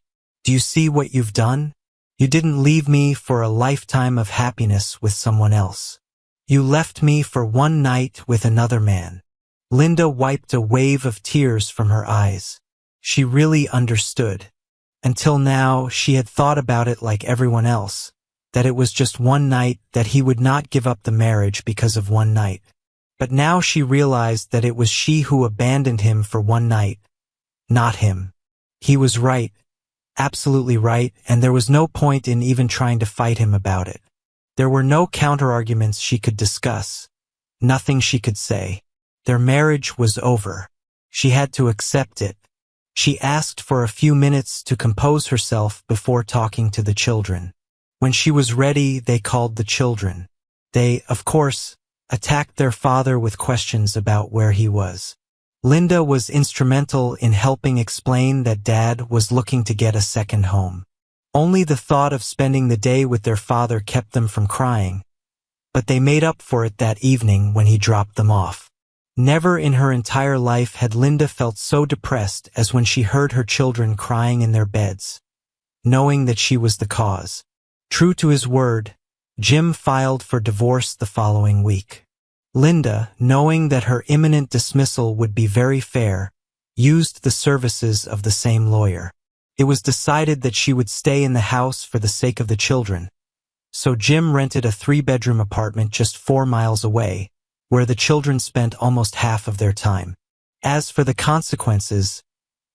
Do you see what you've done? You didn't leave me for a lifetime of happiness with someone else. You left me for one night with another man. Linda wiped a wave of tears from her eyes. She really understood. Until now, she had thought about it like everyone else, that it was just one night, that he would not give up the marriage because of one night. But now she realized that it was she who abandoned him for one night, not him. He was right, absolutely right, and there was no point in even trying to fight him about it. There were no counterarguments she could discuss, nothing she could say. Their marriage was over. She had to accept it. She asked for a few minutes to compose herself before talking to the children. When she was ready, they called the children. They, of course, attacked their father with questions about where he was. Linda was instrumental in helping explain that Dad was looking to get a second home. Only the thought of spending the day with their father kept them from crying, but they made up for it that evening when he dropped them off. Never in her entire life had Linda felt so depressed as when she heard her children crying in their beds, knowing that she was the cause. True to his word, Jim filed for divorce the following week. Linda, knowing that her imminent dismissal would be very fair, used the services of the same lawyer. It was decided that she would stay in the house for the sake of the children, so Jim rented a 3-bedroom apartment just 4 miles away, where the children spent almost half of their time. As for the consequences,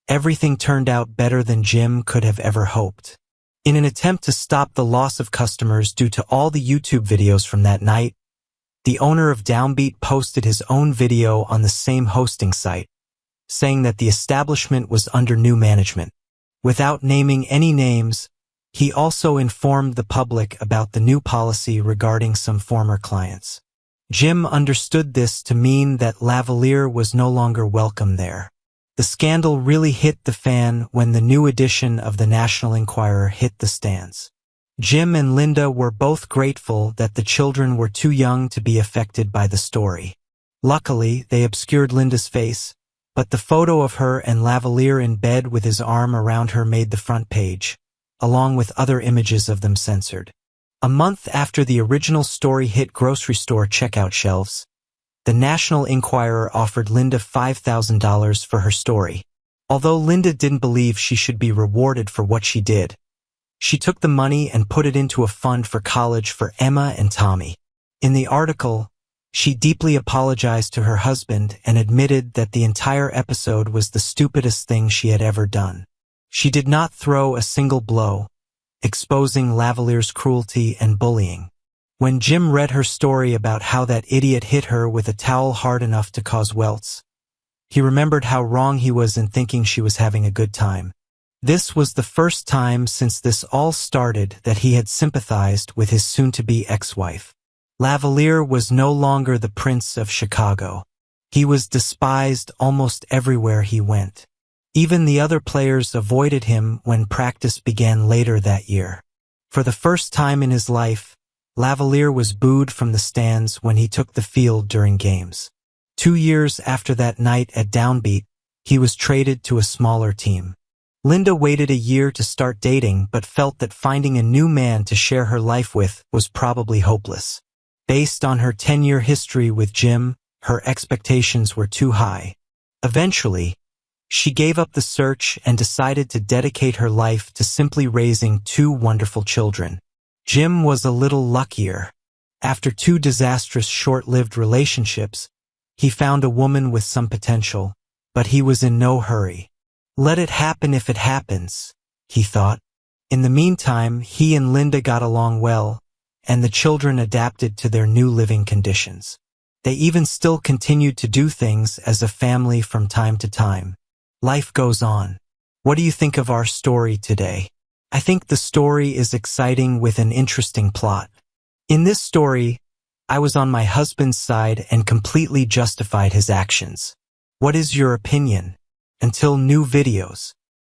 everything turned out better than Jim could have ever hoped. In an attempt to stop the loss of customers due to all the YouTube videos from that night, the owner of Downbeat posted his own video on the same hosting site, saying that the establishment was under new management. Without naming any names, he also informed the public about the new policy regarding some former clients. Jim understood this to mean that Lavalier was no longer welcome there. The scandal really hit the fan when the new edition of the National Enquirer hit the stands. Jim and Linda were both grateful that the children were too young to be affected by the story. Luckily, they obscured Linda's face, but the photo of her and Lavalier in bed with his arm around her made the front page, along with other images of them censored. A month after the original story hit grocery store checkout shelves, the National Enquirer offered Linda $5,000 for her story. Although Linda didn't believe she should be rewarded for what she did, she took the money and put it into a fund for college for Emma and Tommy. In the article, she deeply apologized to her husband and admitted that the entire episode was the stupidest thing she had ever done. She did not throw a single blow, exposing Lavalier's cruelty and bullying. When Jim read her story about how that idiot hit her with a towel hard enough to cause welts, he remembered how wrong he was in thinking she was having a good time. This was the first time since this all started that he had sympathized with his soon-to-be ex-wife. Lavalier was no longer the Prince of Chicago. He was despised almost everywhere he went. Even the other players avoided him when practice began later that year. For the first time in his life, Lavalier was booed from the stands when he took the field during games. 2 years after that night at Downbeat, he was traded to a smaller team. Linda waited a year to start dating but felt that finding a new man to share her life with was probably hopeless. Based on her 10-year history with Jim, her expectations were too high. Eventually, she gave up the search and decided to dedicate her life to simply raising 2 wonderful children. Jim was a little luckier. After 2 disastrous short-lived relationships, he found a woman with some potential, but he was in no hurry. Let it happen if it happens, he thought. In the meantime, he and Linda got along well, and the children adapted to their new living conditions. They even still continued to do things as a family from time to time. Life goes on. What do you think of our story today? I think the story is exciting with an interesting plot. In this story, I was on my husband's side and completely justified his actions. What is your opinion? Until new videos.